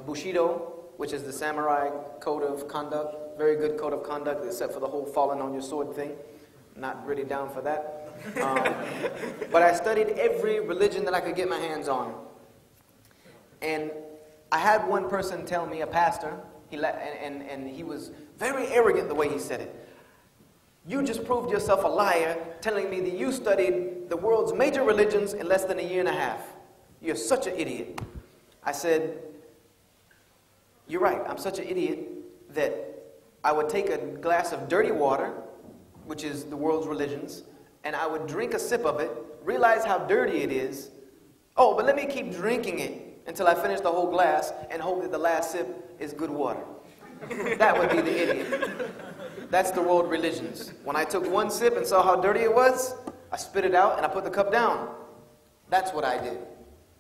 Bushido, which is the samurai code of conduct. Very good code of conduct, except for the whole falling on your sword thing. Not really down for that. But I studied every religion that I could get my hands on. And I had one person tell me, a pastor, and he was very arrogant the way he said it. You just proved yourself a liar telling me that you studied the world's major religions in less than a year and a half. You're such an idiot. I said, you're right, I'm such an idiot that I would take a glass of dirty water, which is the world's religions, and I would drink a sip of it, realize how dirty it is. Oh, but let me keep drinking it until I finish the whole glass and hope that the last sip is good water. That would be the idiot. That's the world religions. When I took one sip and saw how dirty it was, I spit it out and I put the cup down. That's what I did.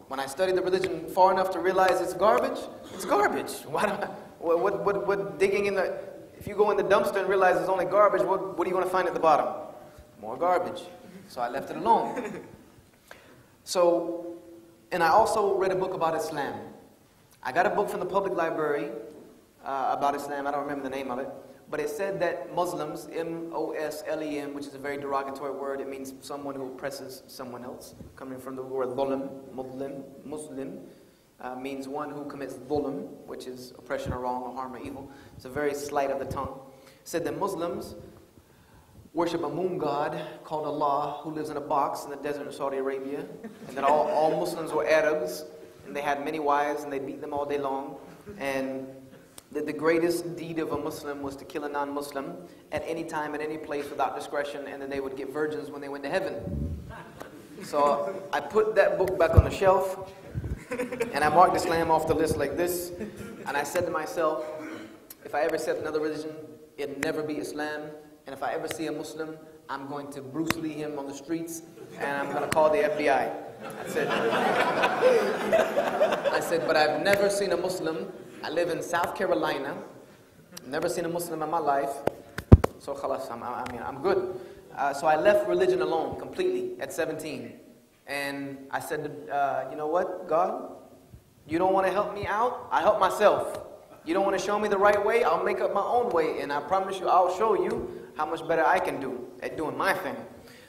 When I studied the religion far enough to realize it's garbage, it's garbage. Why don't what digging in the... If you go in the dumpster and realize it's only garbage, what are you going to find at the bottom? More garbage. So I left it alone. And I also read a book about Islam. I got a book from the public library about Islam. I don't remember the name of it. but it said that Muslims, M-O-S-L-E-M, which is a very derogatory word, it means someone who oppresses someone else, coming from the word dhulam, Muslim, means one who commits dhulam, which is oppression or wrong or harm or evil. It's a very slight of the tongue. It said that Muslims worship a moon god called Allah, who lives in a box in the desert of Saudi Arabia, and that all Muslims were Arabs, and they had many wives, and they beat them all day long, and that the greatest deed of a Muslim was to kill a non-Muslim at any time, at any place, without discretion, and then they would get virgins when they went to heaven. So I put that book back on the shelf, and I marked Islam off the list like this, and I said to myself, if I ever accept another religion, it'll never be Islam, and if I ever see a Muslim, I'm going to Bruce Lee him on the streets, and I'm going to call the FBI. I said, but I've never seen a Muslim. I live in South Carolina. Never seen a Muslim in my life. So khalas, I'm good. So I left religion alone completely at 17. And I said, you know what, God? You don't want to help me out? I help myself. You don't want to show me the right way? I'll make up my own way. And I promise you, I'll show you how much better I can do at doing my thing.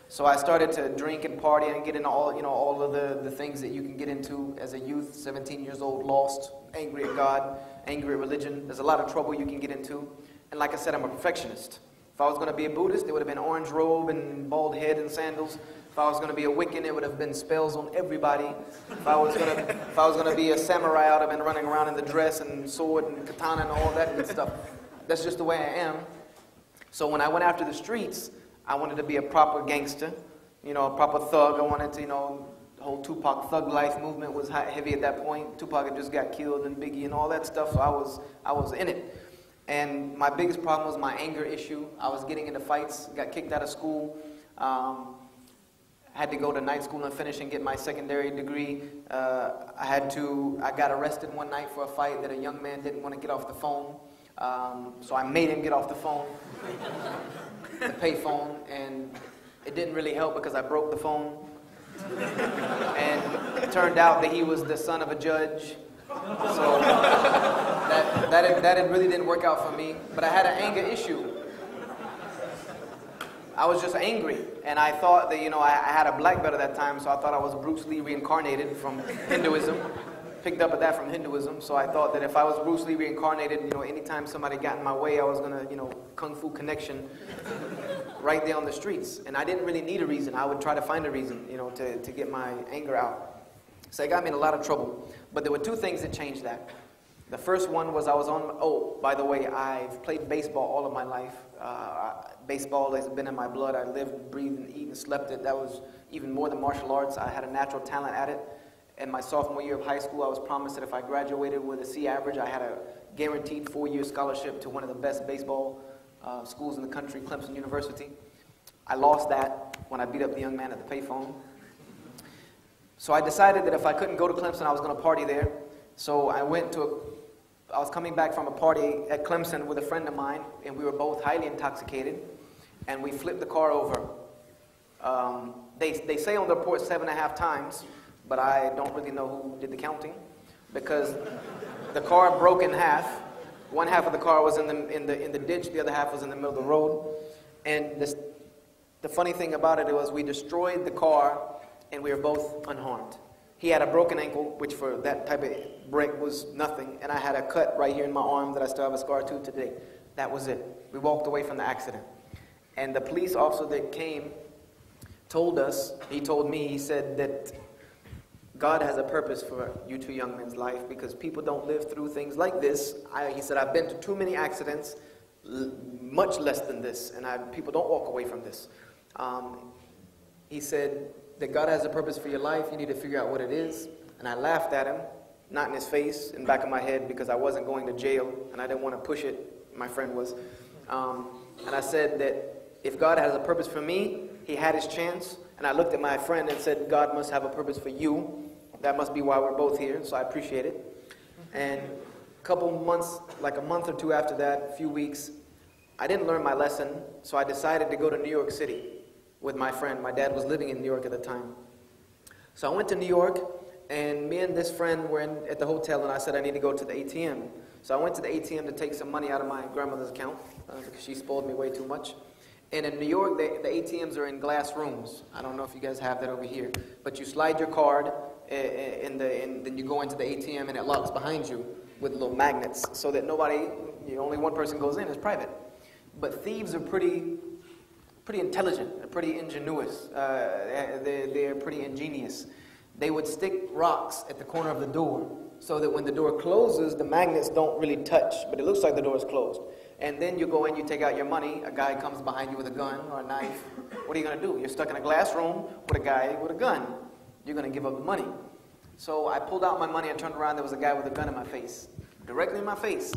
So I started to drink and party and get into all of the things that you can get into as a youth, 17 years old, lost, angry at God, angry at religion. There's a lot of trouble you can get into. And like I said, I'm a perfectionist. If I was going to be a Buddhist, it would have been orange robe and bald head and sandals. If I was going to be a Wiccan, it would have been spells on everybody. If I was going to be a samurai, I would have been running around in the dress and sword and katana and all that good stuff. That's just the way I am. So when I went after the streets, I wanted to be a proper gangster, a proper thug. I wanted to, the whole Tupac thug life movement was heavy at that point. Tupac had just got killed and Biggie and all that stuff, so I was in it. And my biggest problem was my anger issue. I was getting into fights, got kicked out of school, had to go to night school and finish and get my secondary degree. I got arrested one night for a fight that a young man didn't want to get off the phone. So I made him get off the phone, the pay phone, and it didn't really help because I broke the phone. And it turned out that he was the son of a judge. So that really didn't work out for me. But I had an anger issue. I was just angry. And I thought that, I had a black belt at that time, so I thought I was Bruce Lee reincarnated from Hinduism. Picked up at that from Hinduism, so I thought that if I was Bruce Lee reincarnated, anytime somebody got in my way, I was gonna, kung fu connection right there on the streets. And I didn't really need a reason. I would try to find a reason, to get my anger out. So it got me in a lot of trouble. But there were two things that changed that. The first one was by the way, I've played baseball all of my life. Baseball has been in my blood. I lived, breathed, and eat and slept it. That was even more than martial arts. I had a natural talent at it. In my sophomore year of high school, I was promised that if I graduated with a C average, I had a guaranteed 4-year scholarship to one of the best baseball schools in the country, Clemson University. I lost that when I beat up the young man at the payphone. So I decided that if I couldn't go to Clemson, I was going to party there. So I was coming back from a party at Clemson with a friend of mine, and we were both highly intoxicated, and we flipped the car over. They say on the report 7.5 times, but I don't really know who did the counting, because the car broke in half. One half of the car was in the ditch, the other half was in the middle of the road. And the funny thing about it was we destroyed the car, and we were both unharmed. He had a broken ankle, which for that type of break was nothing, and I had a cut right here in my arm that I still have a scar to today. That was it. We walked away from the accident. And the police officer that came told me, he said that God has a purpose for you two young men's life, because people don't live through things like this. He said, I've been to too many accidents, much less than this, and people don't walk away from this. He said that God has a purpose for your life. You need to figure out what it is. And I laughed at him, not in his face, in the back of my head, because I wasn't going to jail, and I didn't want to push it. My friend was. And I said that if God has a purpose for me, he had his chance. And I looked at my friend and said, God must have a purpose for you. That must be why we're both here, so I appreciate it. And a couple months, like a month or two after that, a few weeks, I didn't learn my lesson, so I decided to go to New York City with my friend. My dad was living in New York at the time. So I went to New York, And me and this friend were at the hotel, and I said I need to go to the ATM. So I went to the ATM to take some money out of my grandmother's account because she spoiled me way too much. And in New York, the ATMs are in glass rooms. I don't know if you guys have that over here. But you slide your card, and then you go into the ATM, and it locks behind you with little magnets so that only one person goes in. It's private. But thieves are pretty intelligent, pretty ingenuous. They're pretty ingenious. They would stick rocks at the corner of the door so that when the door closes, the magnets don't really touch, but it looks like the door is closed. And then you go in, you take out your money, a guy comes behind you with a gun or a knife. What are you going to do? You're stuck in a glass room with a guy with a gun. You're going to give up the money. So I pulled out my money and turned around. There was a guy with a gun in my face, directly in my face.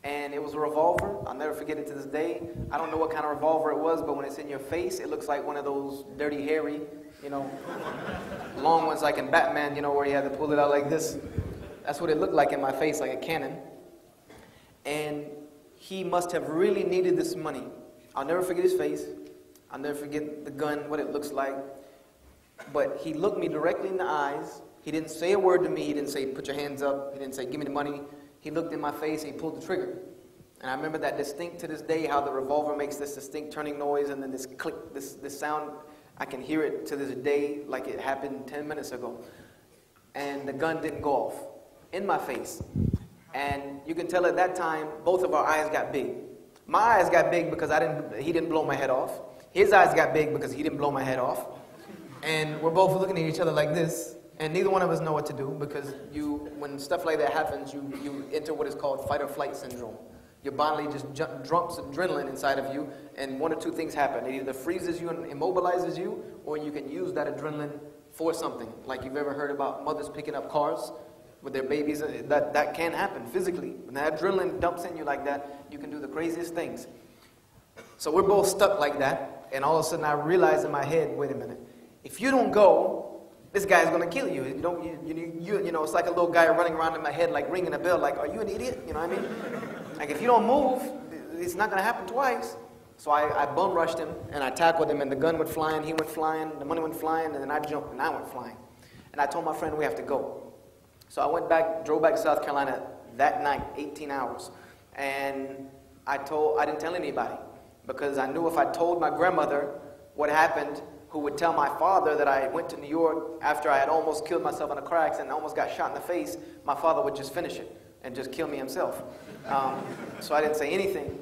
And it was a revolver. I'll never forget it to this day. I don't know what kind of revolver it was, but when it's in your face, it looks like one of those dirty, hairy, long ones like in Batman, where you had to pull it out like this. That's what it looked like in my face, like a cannon. And he must have really needed this money. I'll never forget his face. I'll never forget the gun, what it looks like. But he looked me directly in the eyes. He didn't say a word to me. He didn't say, put your hands up. He didn't say, give me the money. He looked in my face and he pulled the trigger. And I remember that distinct to this day, how the revolver makes this distinct turning noise and then this click, this sound. I can hear it to this day like it happened 10 minutes ago. And the gun didn't go off in my face. And you can tell at that time, both of our eyes got big. My eyes got big because he didn't blow my head off. His eyes got big because he didn't blow my head off. And we're both looking at each other like this. And neither one of us know what to do because when stuff like that happens, you enter what is called fight or flight syndrome. Your body just dumps adrenaline inside of you, and one or two things happen. It either freezes you and immobilizes you, or you can use that adrenaline for something. Like you've ever heard about mothers picking up cars with their babies. That can happen physically. When that adrenaline dumps in you like that, you can do the craziest things. So we're both stuck like that, and all of a sudden I realize in my head, wait a minute, if you don't go, this guy's going to kill you. It's like a little guy running around in my head, like ringing a bell, like, are you an idiot? You know what I mean? Like, if you don't move, it's not going to happen twice. So I bum rushed him, and I tackled him, and the gun went flying, he went flying, the money went flying, and then I jumped, and I went flying. And I told my friend, we have to go. So I drove back to South Carolina that night, 18 hours. And I didn't tell anybody, because I knew if I told my grandmother what happened, who would tell my father that I went to New York after I had almost killed myself in a car accident and almost got shot in the face, my father would just finish it and just kill me himself. So I didn't say anything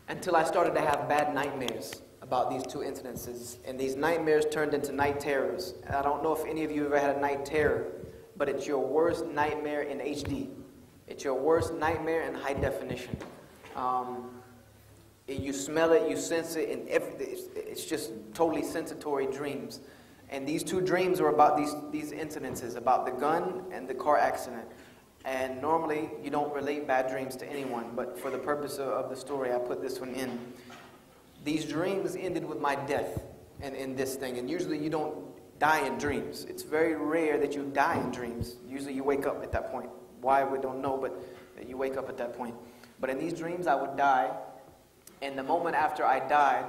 until I started to have bad nightmares about these two incidences. And these nightmares turned into night terrors. And I don't know if any of you ever had a night terror, but it's your worst nightmare in HD. It's your worst nightmare in high definition. You smell it, you sense it, and it's just totally sensatory dreams. And these two dreams are about these incidences, about the gun and the car accident. And normally, you don't relate bad dreams to anyone, but for the purpose of the story, I put this one in. These dreams ended with my death in this thing, and usually you don't die in dreams. It's very rare that you die in dreams. Usually you wake up at that point. Why, we don't know, but you wake up at that point. But in these dreams, I would die. And the moment after I died,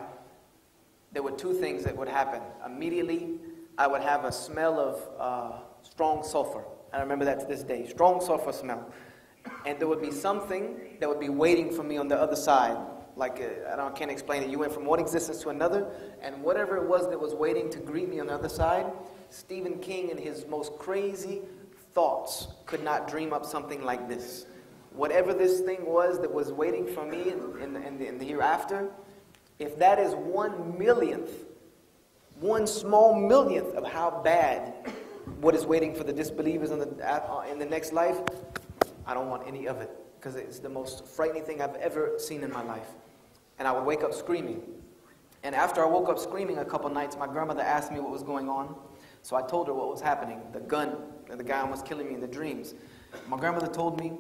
there were two things that would happen. Immediately, I would have a smell of strong sulfur. I remember that to this day. Strong sulfur smell. And there would be something that would be waiting for me on the other side. Like, I can't explain it. You went from one existence to another, and whatever it was that was waiting to greet me on the other side, Stephen King in his most crazy thoughts could not dream up something like this. Whatever this thing was that was waiting for me in the hereafter, if that is 1/1,000,000th, one small millionth of how bad what is waiting for the disbelievers in the next life, I don't want any of it, because it's the most frightening thing I've ever seen in my life. And I would wake up screaming. And after I woke up screaming a couple nights, my grandmother asked me what was going on. So I told her what was happening, the gun, and the guy almost killing me in the dreams. My grandmother told me,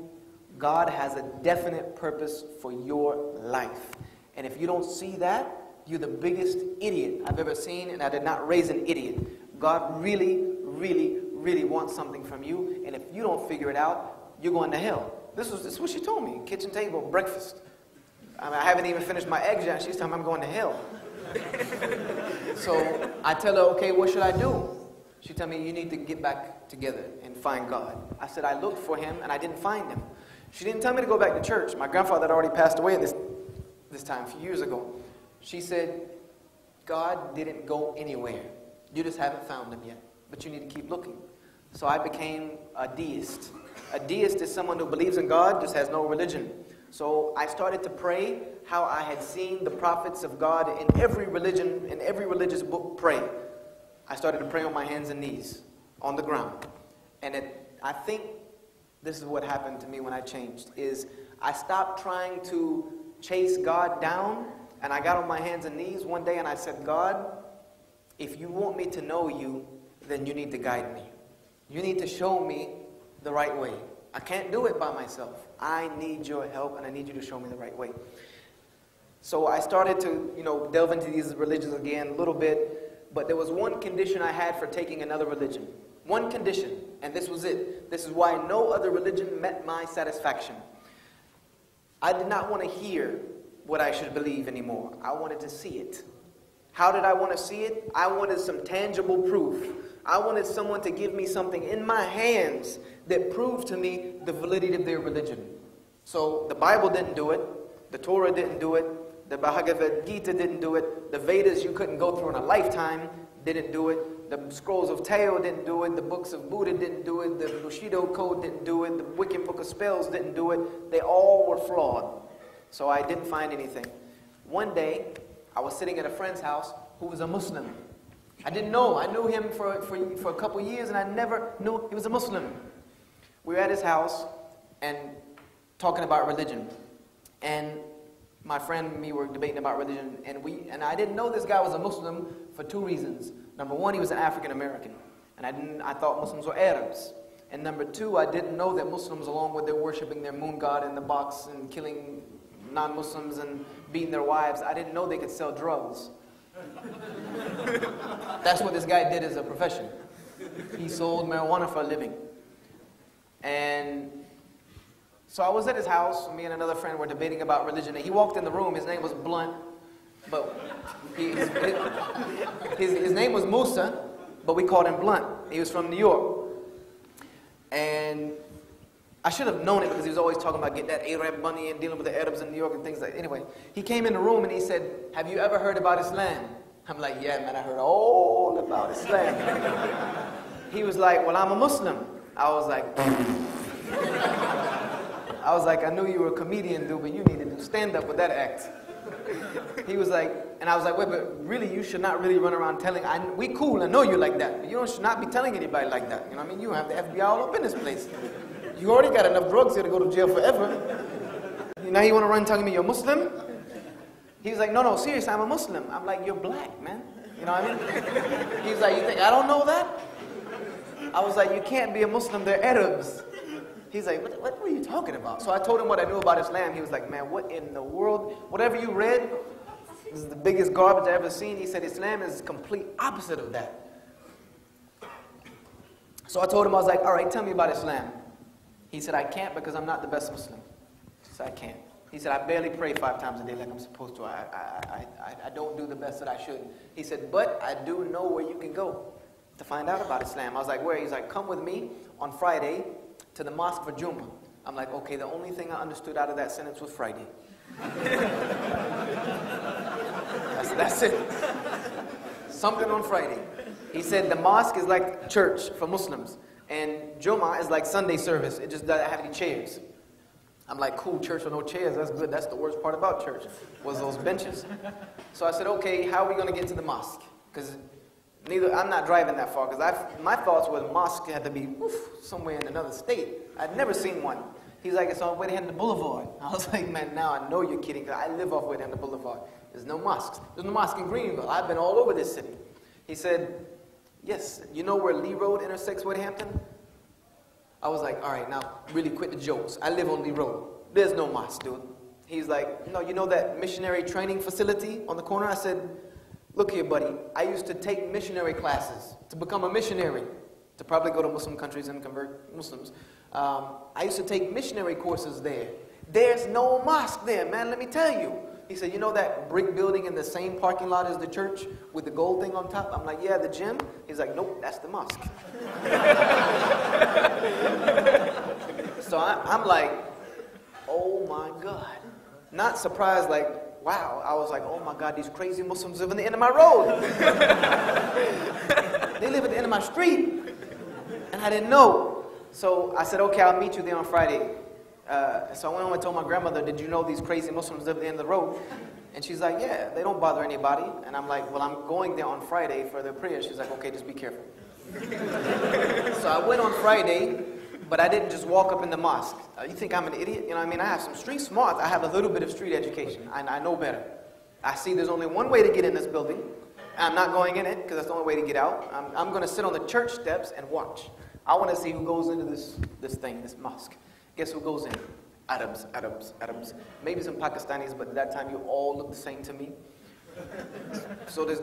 God has a definite purpose for your life. And if you don't see that, you're the biggest idiot I've ever seen, and I did not raise an idiot. God really, really, really wants something from you, and if you don't figure it out, you're going to hell. This is what she told me, kitchen table, breakfast. I haven't even finished my eggs yet, and she's telling me I'm going to hell. So I tell her, okay, what should I do? She told me, you need to get back together and find God. I said, I looked for him and I didn't find him. She didn't tell me to go back to church. My grandfather had already passed away this time, a few years ago. She said, God didn't go anywhere. You just haven't found him yet, but you need to keep looking. So I became a deist. A deist is someone who believes in God, just has no religion. So I started to pray how I had seen the prophets of God in every religion, in every religious book pray. I started to pray on my hands and knees, on the ground. And I think this is what happened to me when I changed, is I stopped trying to chase God down, and I got on my hands and knees one day and I said, God, if you want me to know you, then you need to guide me. You need to show me the right way. I can't do it by myself. I need your help, and I need you to show me the right way. So I started to, delve into these religions again a little bit, but there was one condition I had for taking another religion. One condition, and this was it. This is why no other religion met my satisfaction. I did not want to hear what I should believe anymore. I wanted to see it. How did I want to see it? I wanted some tangible proof. I wanted someone to give me something in my hands that proved to me the validity of their religion. So the Bible didn't do it. The Torah didn't do it. The Bhagavad Gita didn't do it. The Vedas you couldn't go through in a lifetime didn't do it. The scrolls of Tao didn't do it. The books of Buddha didn't do it. The Bushido Code didn't do it. The Wiccan Book of Spells didn't do it. They all were flawed. So I didn't find anything. One day, I was sitting at a friend's house who was a Muslim. I didn't know. I knew him for a couple years, and I never knew he was a Muslim. We were at his house and talking about religion. And my friend and me were debating about religion, and I didn't know this guy was a Muslim for two reasons. Number one, he was an African American, and I thought Muslims were Arabs. And number two, I didn't know that Muslims, along with their worshiping their moon god in the box and killing non-Muslims and beating their wives, I didn't know they could sell drugs. That's what this guy did as a profession. He sold marijuana for a living. And so I was at his house, me and another friend were debating about religion, and he walked in the room. His name was Blunt, but his name was Musa, but we called him Blunt. He was from New York. And I should have known it because he was always talking about getting that Arab money and dealing with the Arabs in New York and things like that. Anyway, he came in the room and he said, have you ever heard about Islam? I'm like, yeah, man, I heard all about Islam. He was like, well, I'm a Muslim. I was like, I knew you were a comedian, dude, but you need to do stand-up with that act. He was like, and I was like, wait, but really, you should not really run around telling, we cool, I know you like that, but you should not be telling anybody like that. You know what I mean? You have the FBI all up in this place. You already got enough drugs here to go to jail forever. Now you want to run telling me you're Muslim? He was like, no, seriously, I'm a Muslim. I'm like, you're black, man. You know what I mean? He was like, you think I don't know that? I was like, you can't be a Muslim, they're Arabs. He's like, what were you talking about? So I told him what I knew about Islam. He was like, man, what in the world? Whatever you read, this is the biggest garbage I've ever seen. He said, Islam is the complete opposite of that. So I told him, I was like, all right, tell me about Islam. He said, I can't because I'm not the best Muslim. I said, I can't. He said, I barely pray 5 times a day like I'm supposed to. I don't do the best that I should. He said, but I do know where you can go to find out about Islam. I was like, where? He's like, come with me on Friday to the mosque for Jummah. I'm like, okay, the only thing I understood out of that sentence was Friday. That's it. Something on Friday. He said the mosque is like church for Muslims. And Jummah is like Sunday service. It just doesn't have any chairs. I'm like, cool, church with no chairs. That's good. That's the worst part about church, was those benches. So I said, okay, how are we going to get to the mosque? Because I'm not driving that far. Because my thoughts were the mosque had to be somewhere in another state. I'd never seen one. He's like, it's on Wayhampton Boulevard. I was like, man, now I know you're kidding. I live off Wayhampton Boulevard. There's no mosques. There's no mosque in Greenville. I've been all over this city. He said, yes, you know where Lee Road intersects with Hampton? I was like, all right, now really quit the jokes. I live on Lee Road. There's no mosque, dude. He's like, no, you know that missionary training facility on the corner? I said, look here, buddy. I used to take missionary classes to become a missionary, to probably go to Muslim countries and convert Muslims. I used to take missionary courses there. There's no mosque there, man, let me tell you. He said, you know that brick building in the same parking lot as the church with the gold thing on top? I'm like, yeah, the gym. He's like, nope, that's the mosque. So I'm like, oh my God. Not surprised, like, wow. I was like, oh my God, these crazy Muslims live at the end of my road. They live at the end of my street. And I didn't know. So I said, okay, I'll meet you there on Friday. So I went home and told my grandmother, did you know these crazy Muslims live at the end of the road? And she's like, yeah, they don't bother anybody. And I'm like, well, I'm going there on Friday for the prayer. She's like, okay, just be careful. So I went on Friday, but I didn't just walk up in the mosque. You think I'm an idiot? You know what I mean? I have some street smarts. I have a little bit of street education. I know better. I see there's only one way to get in this building. I'm not going in it because that's the only way to get out. I'm going to sit on the church steps and watch. I want to see who goes into this mosque. Guess who goes in? Arabs, Arabs, Arabs. Maybe some Pakistanis, but at that time you all look the same to me. So there's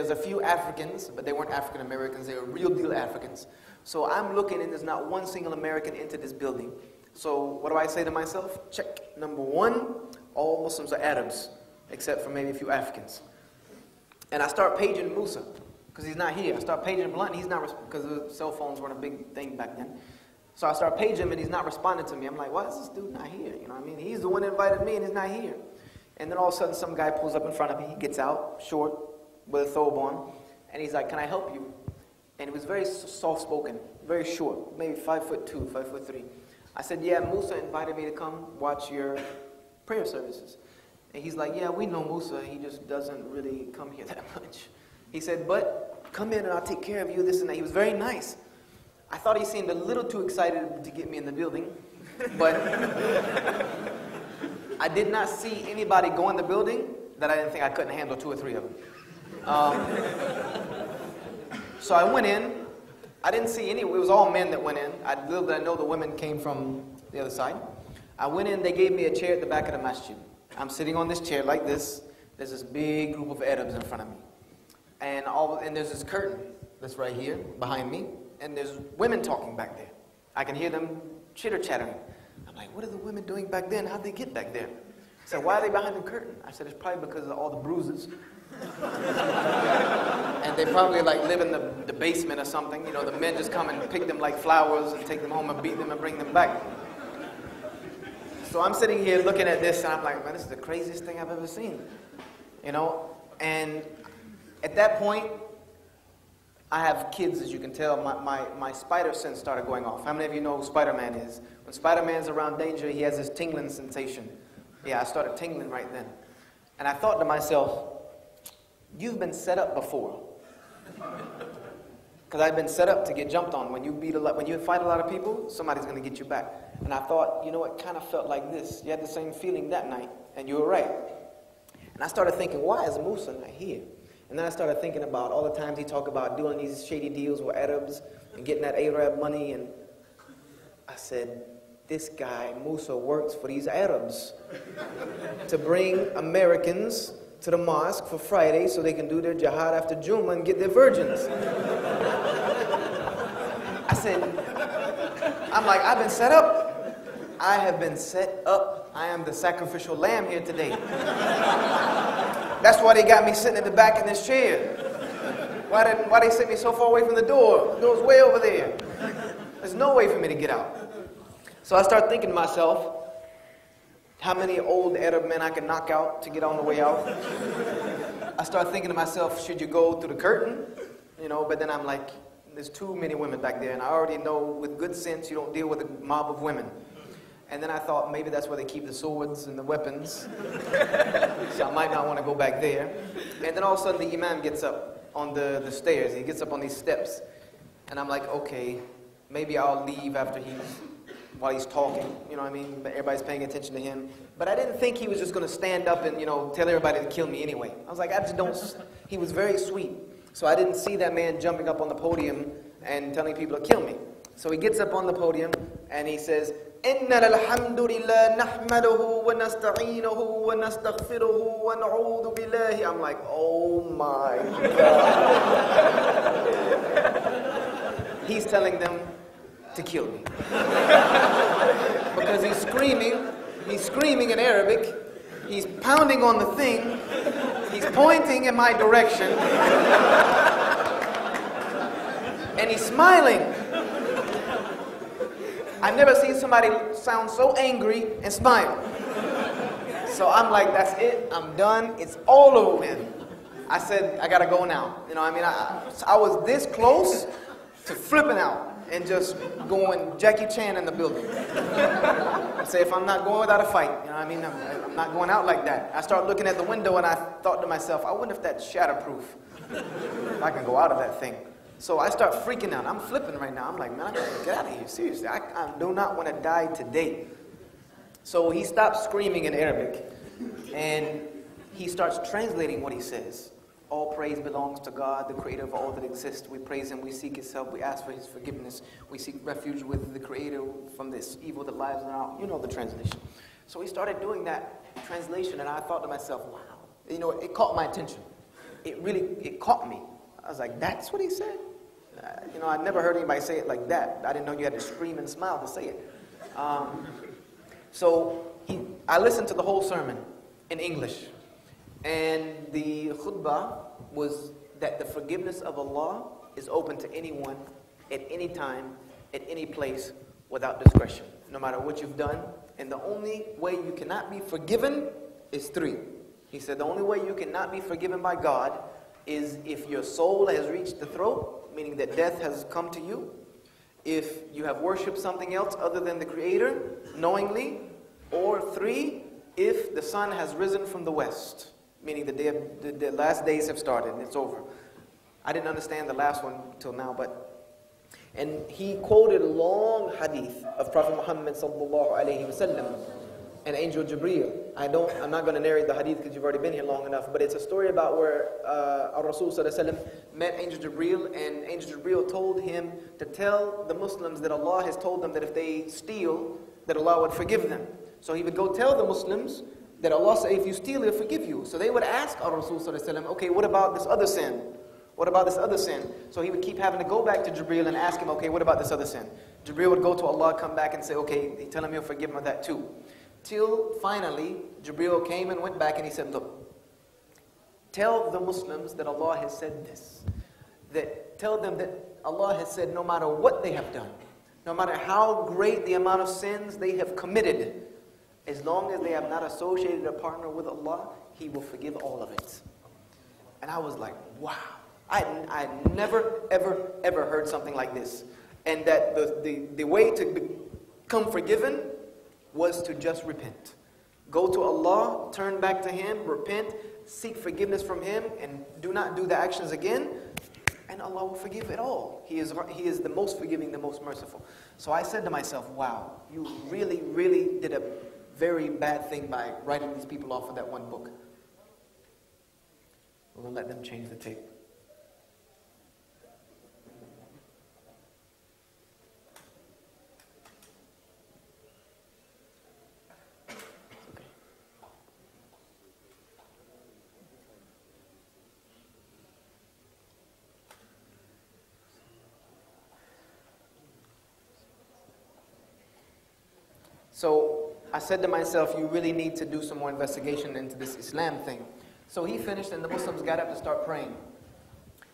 a few Africans, but they weren't African Americans, they were real deal Africans. So I'm looking and there's not one single American into this building. So what do I say to myself? Check. Number one, all Muslims are Arabs, except for maybe a few Africans. And I start paging Musa, because he's not here. I start paging Blunt, he's not, because the cell phones weren't a big thing back then. So I start paging him and he's not responding to me. I'm like, why is this dude not here? You know what I mean? He's the one that invited me and he's not here. And then all of a sudden some guy pulls up in front of me. He gets out, short, with a thobe on. And he's like, can I help you? And he was very soft-spoken, very short, maybe 5'2", 5'3". I said, yeah, Musa invited me to come watch your prayer services. And he's like, yeah, we know Musa. He just doesn't really come here that much. He said, but come in and I'll take care of you, this and that. He was very nice. I thought he seemed a little too excited to get me in the building, but I did not see anybody go in the building that I didn't think I couldn't handle 2 or 3 of them. So I went in. I didn't see any. It was all men that went in. Little did I know the women came from the other side. I went in. They gave me a chair at the back of the masjid. I'm sitting on this chair like this. There's this big group of Arabs in front of me, and there's this curtain that's right here behind me. And there's women talking back there. I can hear them chitter-chattering. I'm like, what are the women doing back there and how'd they get back there? I said, why are they behind the curtain? I said, it's probably because of all the bruises. And they probably like live in the basement or something. You know, the men just come and pick them like flowers and take them home and beat them and bring them back. So I'm sitting here looking at this and I'm like, man, this is the craziest thing I've ever seen. You know, and at that point, I have kids, as you can tell. My spider sense started going off. How many of you know who Spider-Man is? When Spider-Man's around danger, he has this tingling sensation. Yeah, I started tingling right then. And I thought to myself, you've been set up before. Because I've been set up to get jumped on. When you fight a lot of people, somebody's going to get you back. And I thought, you know, it kind of felt like this. You had the same feeling that night, and you were right. And I started thinking, why is Musa not here? And then I started thinking about all the times he talked about doing these shady deals with Arabs and getting that Arab money. And I said, this guy, Musa, works for these Arabs to bring Americans to the mosque for Friday so they can do their jihad after Jummah and get their virgins. I said, I'm like, I've been set up. I have been set up. I am the sacrificial lamb here today. That's why they got me sitting at the back in this chair. Why they sit me so far away from the door? The door's way over there. There's no way for me to get out. So I start thinking to myself, how many old Arab men I can knock out to get on the way out. I start thinking to myself, should you go through the curtain? You know, but then I'm like, there's too many women back there, and I already know with good sense you don't deal with a mob of women. And then I thought maybe that's where they keep the swords and the weapons. So I might not want to go back there. And then all of a sudden the imam gets up on the stairs. He gets up on these steps. And I'm like, okay, maybe I'll leave while he's talking. You know what I mean? But everybody's paying attention to him. But I didn't think he was just going to stand up and, you know, tell everybody to kill me anyway. I was like, I just don't. He was very sweet. So I didn't see that man jumping up on the podium and telling people to kill me. So he gets up on the podium and he says, إِنَّ الْحَمْدُ لِلَّهِ نَحْمَدُهُ وَنَسْتَعِينُهُ وَنَسْتَغْفِرُهُ وَنَعُوذُ بِاللَّهِ. I'm like, oh my God. He's telling them to kill me. Because he's screaming in Arabic. He's pounding on the thing. He's pointing in my direction. And he's smiling. I've never seen somebody sound so angry and smile. So I'm like, that's it. I'm done. It's all over with. I said, I got to go now. You know what I mean? I was this close to flipping out and just going Jackie Chan in the building. I say, if I'm not going without a fight, you know what I mean? I'm not going out like that. I start looking at the window and I thought to myself, I wonder if that's shatterproof. If I can go out of that thing. So I start freaking out. I'm flipping right now. I'm like, man, I gotta get out of here. Seriously, I do not want to die today. So he stops screaming in Arabic. And he starts translating what he says. All praise belongs to God, the creator of all that exists. We praise him, we seek his help, we ask for his forgiveness. We seek refuge with the creator from this evil that lies in our... You know the translation. So he started doing that translation, and I thought to myself, wow. You know, it caught my attention. It caught me. I was like, that's what he said? You know, I'd never heard anybody say it like that. I didn't know you had to scream and smile to say it. I listened to the whole sermon in English. And the khutbah was that the forgiveness of Allah is open to anyone, at any time, at any place, without discretion, no matter what you've done. And the only way you cannot be forgiven is three. He said the only way you cannot be forgiven by God is if your soul has reached the throat, meaning that death has come to you, if you have worshipped something else other than the Creator, knowingly, or three, if the sun has risen from the west. Meaning the last days have started and it's over. I didn't understand the last one till now, and he quoted a long hadith of Prophet Muhammad sallallahu alaihi wasallam, and Angel Jibreel. I'm not going to narrate the hadith because you've already been here long enough, but it's a story about where Rasul sallallahu alaihi wasallam met Angel Jibreel, and Angel Jibreel told him to tell the Muslims that Allah has told them that if they steal, that Allah would forgive them. So he would go tell the Muslims that Allah said, if you steal, He'll forgive you. So they would ask Rasul sallallahu alaihi wasallam, okay, what about this other sin? What about this other sin? So he would keep having to go back to Jibreel and ask him, okay, what about this other sin? Jibreel would go to Allah, come back and say, okay, tell him He'll forgive him of that too. Till finally, Jibreel came and went back and he said, look, tell the Muslims that Allah has said this. Tell them that Allah has said no matter what they have done, no matter how great the amount of sins they have committed, as long as they have not associated a partner with Allah, He will forgive all of it. And I was like, wow. I never, ever, ever heard something like this. And that the way to become forgiven was to just repent. Go to Allah, turn back to Him, repent, seek forgiveness from Him, and do not do the actions again, and Allah will forgive it all. He is the most forgiving, the most merciful. So I said to myself, wow, you really, really did a very bad thing by writing these people off of that one book. We're going to let them change the tape. Okay. So I said to myself, you really need to do some more investigation into this Islam thing. So he finished and the Muslims got up to start praying.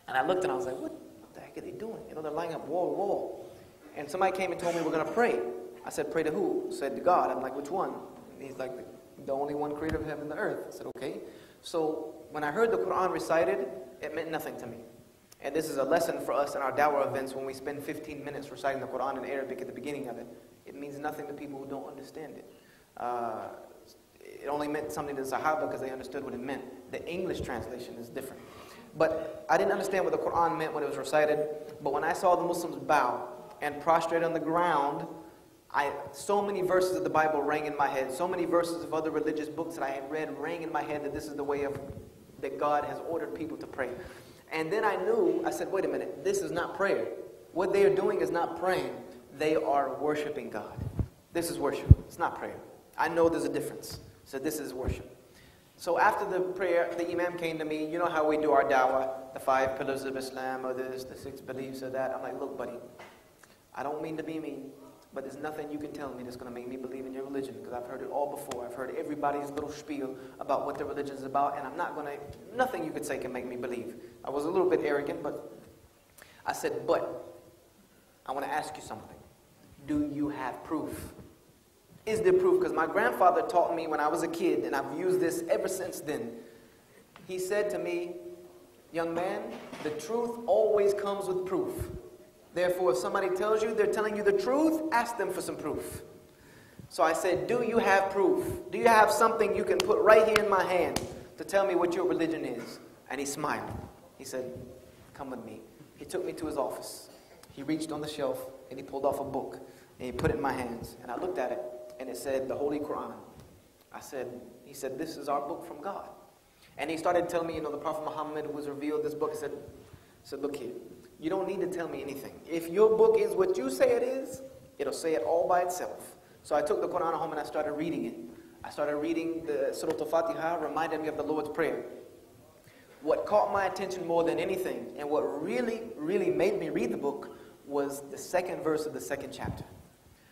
And I looked and I was like, what the heck are they doing? You know, they're lining up wall to wall. And somebody came and told me we're going to pray. I said, pray to who? I said, to God. I'm like, which one? And he's like, the only one creator of heaven and the earth. I said, okay. So when I heard the Quran recited, it meant nothing to me. And this is a lesson for us in our dawah events when we spend 15 minutes reciting the Quran in Arabic at the beginning of it. It means nothing to people who don't understand it. It only meant something to the Sahaba because they understood what it meant. The English translation is different. But I didn't understand what the Quran meant when it was recited. But when I saw the Muslims bow and prostrate on the ground, so many verses of the Bible rang in my head. So many verses of other religious books that I had read rang in my head that this is the way that God has ordered people to pray. And then I said, wait a minute, this is not prayer. What they are doing is not praying. They are worshiping God. This is worship. It's not prayer. I know there's a difference. So this is worship. So after the prayer, the Imam came to me. You know how we do our dawah, the 5 pillars of Islam, or this, the 6 beliefs, or that. I'm like, look, buddy, I don't mean to be mean. but there's nothing you can tell me that's going to make me believe in your religion, because I've heard it all before. I've heard everybody's little spiel about what their religion is about, and I'm not going to, nothing you could say can make me believe. I was a little bit arrogant, but I said, but I want to ask you something. Do you have proof? Is there proof? Because my grandfather taught me when I was a kid, and I've used this ever since then. He said to me, young man, the truth always comes with proof. Therefore, if somebody tells you they're telling you the truth, ask them for some proof. So I said, do you have proof? Do you have something you can put right here in my hand to tell me what your religion is? And he smiled. He said, come with me. He took me to his office. He reached on the shelf and he pulled off a book and he put it in my hands. And I looked at it and it said the Holy Quran. He said, this is our book from God. And he started telling me, the Prophet Muhammad was revealed this book. He said, look here. You don't need to tell me anything. If your book is what you say it is, it'll say it all by itself. So I took the Quran home and I started reading it. I started reading the Surah Al-Fatiha, reminded me of the Lord's Prayer. What caught my attention more than anything, and what really, really made me read the book, was the second verse of the second chapter.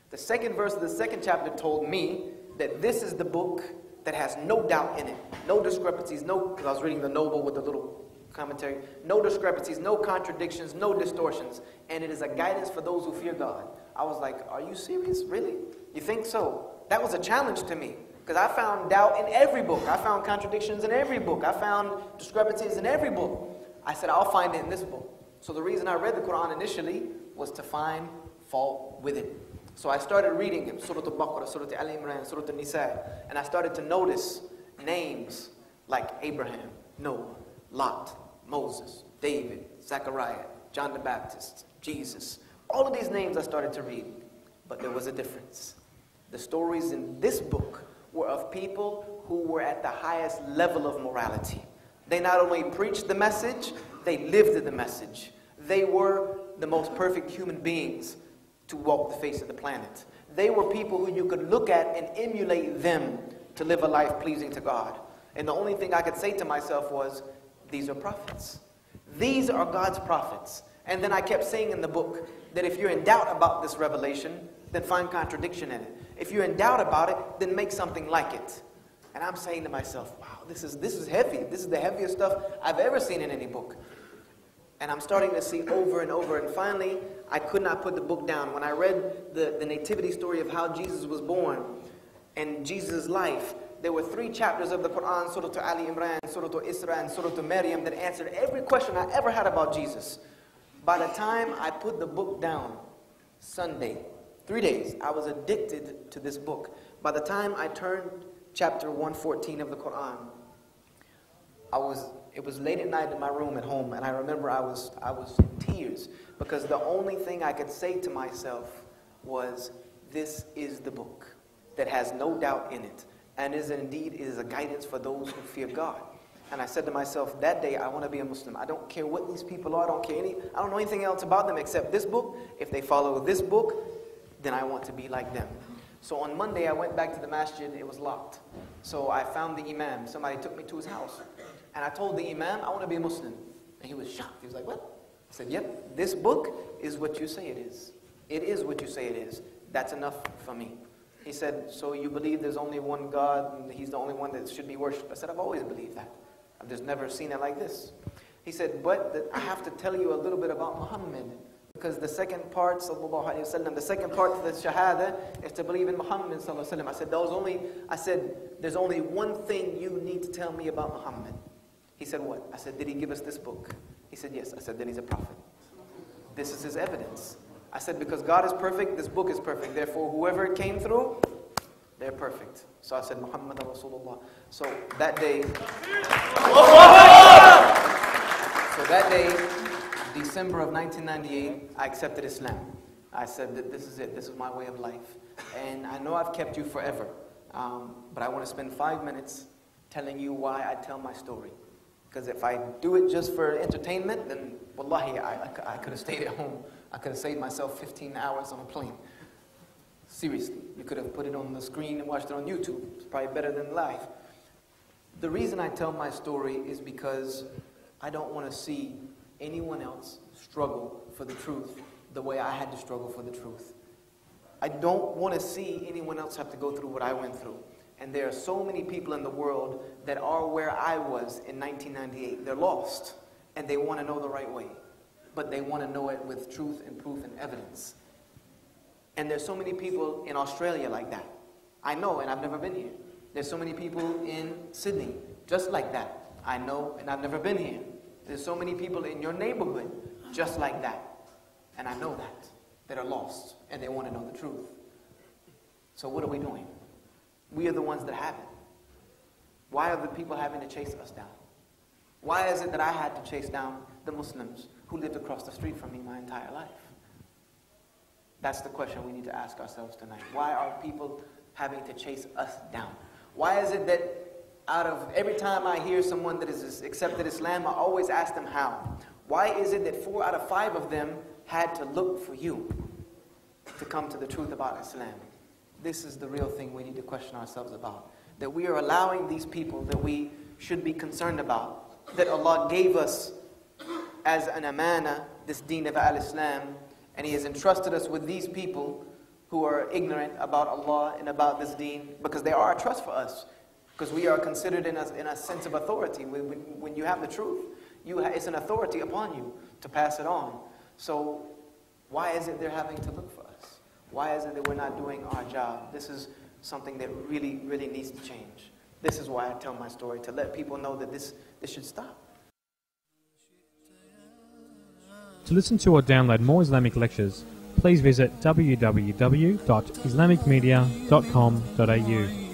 The second verse of the second chapter told me that this is the book that has no doubt in it. No discrepancies, because I was reading the Noble with the little commentary. No discrepancies, no contradictions, no distortions. And it is a guidance for those who fear God. I was like, are you serious? Really? You think so? That was a challenge to me. Because I found doubt in every book. I found contradictions in every book. I found discrepancies in every book. I said, I'll find it in this book. So the reason I read the Quran initially was to find fault with it. So I started reading it, Surah Al-Baqarah, Surah Al-Imran, Surah Al-Nisa, and I started to notice names like Abraham, Noah, Lot, Moses, David, Zechariah, John the Baptist, Jesus. All of these names I started to read, but there was a difference. The stories in this book were of people who were at the highest level of morality. They not only preached the message, they lived the message. They were the most perfect human beings to walk the face of the planet. They were people who you could look at and emulate them to live a life pleasing to God. And the only thing I could say to myself was, these are prophets. These are God's prophets. And then I kept saying in the book that if you're in doubt about this revelation, then find contradiction in it. If you're in doubt about it, then make something like it. And I'm saying to myself, wow, this is heavy. This is the heaviest stuff I've ever seen in any book. And I'm starting to see over and over. And finally, I could not put the book down. When I read the nativity story of how Jesus was born and Jesus' life, there were 3 chapters of the Quran, Surah Ali Imran, Surah Isra, and Surah Maryam, that answered every question I ever had about Jesus. By the time I put the book down, Sunday, 3 days, I was addicted to this book. By the time I turned chapter 114 of the Quran, it was late at night in my room at home, and I remember I was in tears, because the only thing I could say to myself was, this is the book that has no doubt in it, and is a guidance for those who fear God. And I said to myself, that day I want to be a Muslim. I don't care what these people are, I don't know anything else about them except this book. If they follow this book, then I want to be like them. So on Monday I went back to the masjid, it was locked. So I found the imam, somebody took me to his house. And I told the imam, I want to be a Muslim. And he was shocked. He was like, what? I said, yep, this book is what you say it is. It is what you say it is. That's enough for me. He said, so you believe there's only one God and he's the only one that should be worshipped? I said, I've always believed that. I've just never seen it like this. He said, but I have to tell you a little bit about Muhammad. Because the second part, sallallahu alayhi wa sallam, the second part of the shahada is to believe in Muhammad sallallahu alayhi wa sallam. I said, there's only one thing you need to tell me about Muhammad. He said, what? I said, did he give us this book? He said, yes. I said, then he's a prophet. This is his evidence. I said, because God is perfect, this book is perfect. Therefore, whoever it came through, they're perfect. So I said, Muhammad Rasulullah. So that day, December of 1998, I accepted Islam. I said that this is it. This is my way of life. And I know I've kept you forever, but I want to spend 5 minutes telling you why I tell my story. Because if I do it just for entertainment, then wallahi, I could have stayed at home. I could have saved myself 15 hours on a plane. Seriously, you could have put it on the screen and watched it on YouTube. It's probably better than live. The reason I tell my story is because I don't want to see anyone else struggle for the truth the way I had to struggle for the truth. I don't want to see anyone else have to go through what I went through. And there are so many people in the world that are where I was in 1998. They're lost, and they want to know the right way. But they want to know it with truth and proof and evidence. And there's so many people in Australia like that. I know, and I've never been here. There's so many people in Sydney just like that. I know, and I've never been here. There's so many people in your neighborhood just like that. And I know that are lost, and they want to know the truth. So what are we doing? We are the ones that have it. Why are the people having to chase us down? Why is it that I had to chase down the Muslims who lived across the street from me my entire life? That's the question we need to ask ourselves tonight. Why are people having to chase us down? Why is it that out of every time I hear someone that has accepted Islam, I always ask them how? Why is it that 4 out of 5 of them had to look for you to come to the truth about Islam? This is the real thing we need to question ourselves about. That we are allowing these people that we should be concerned about, that Allah gave us as an amana, this deen of al-Islam, and He has entrusted us with these people who are ignorant about Allah and about this deen, because they are a trust for us, because we are considered in a sense of authority. When you have the truth, it's an authority upon you to pass it on. So why is it they're having to look for us? Why is it that we're not doing our job? This is something that really, really needs to change. This is why I tell my story, to let people know that this should stop. To listen to or download more Islamic lectures, please visit www.islamicmedia.com.au.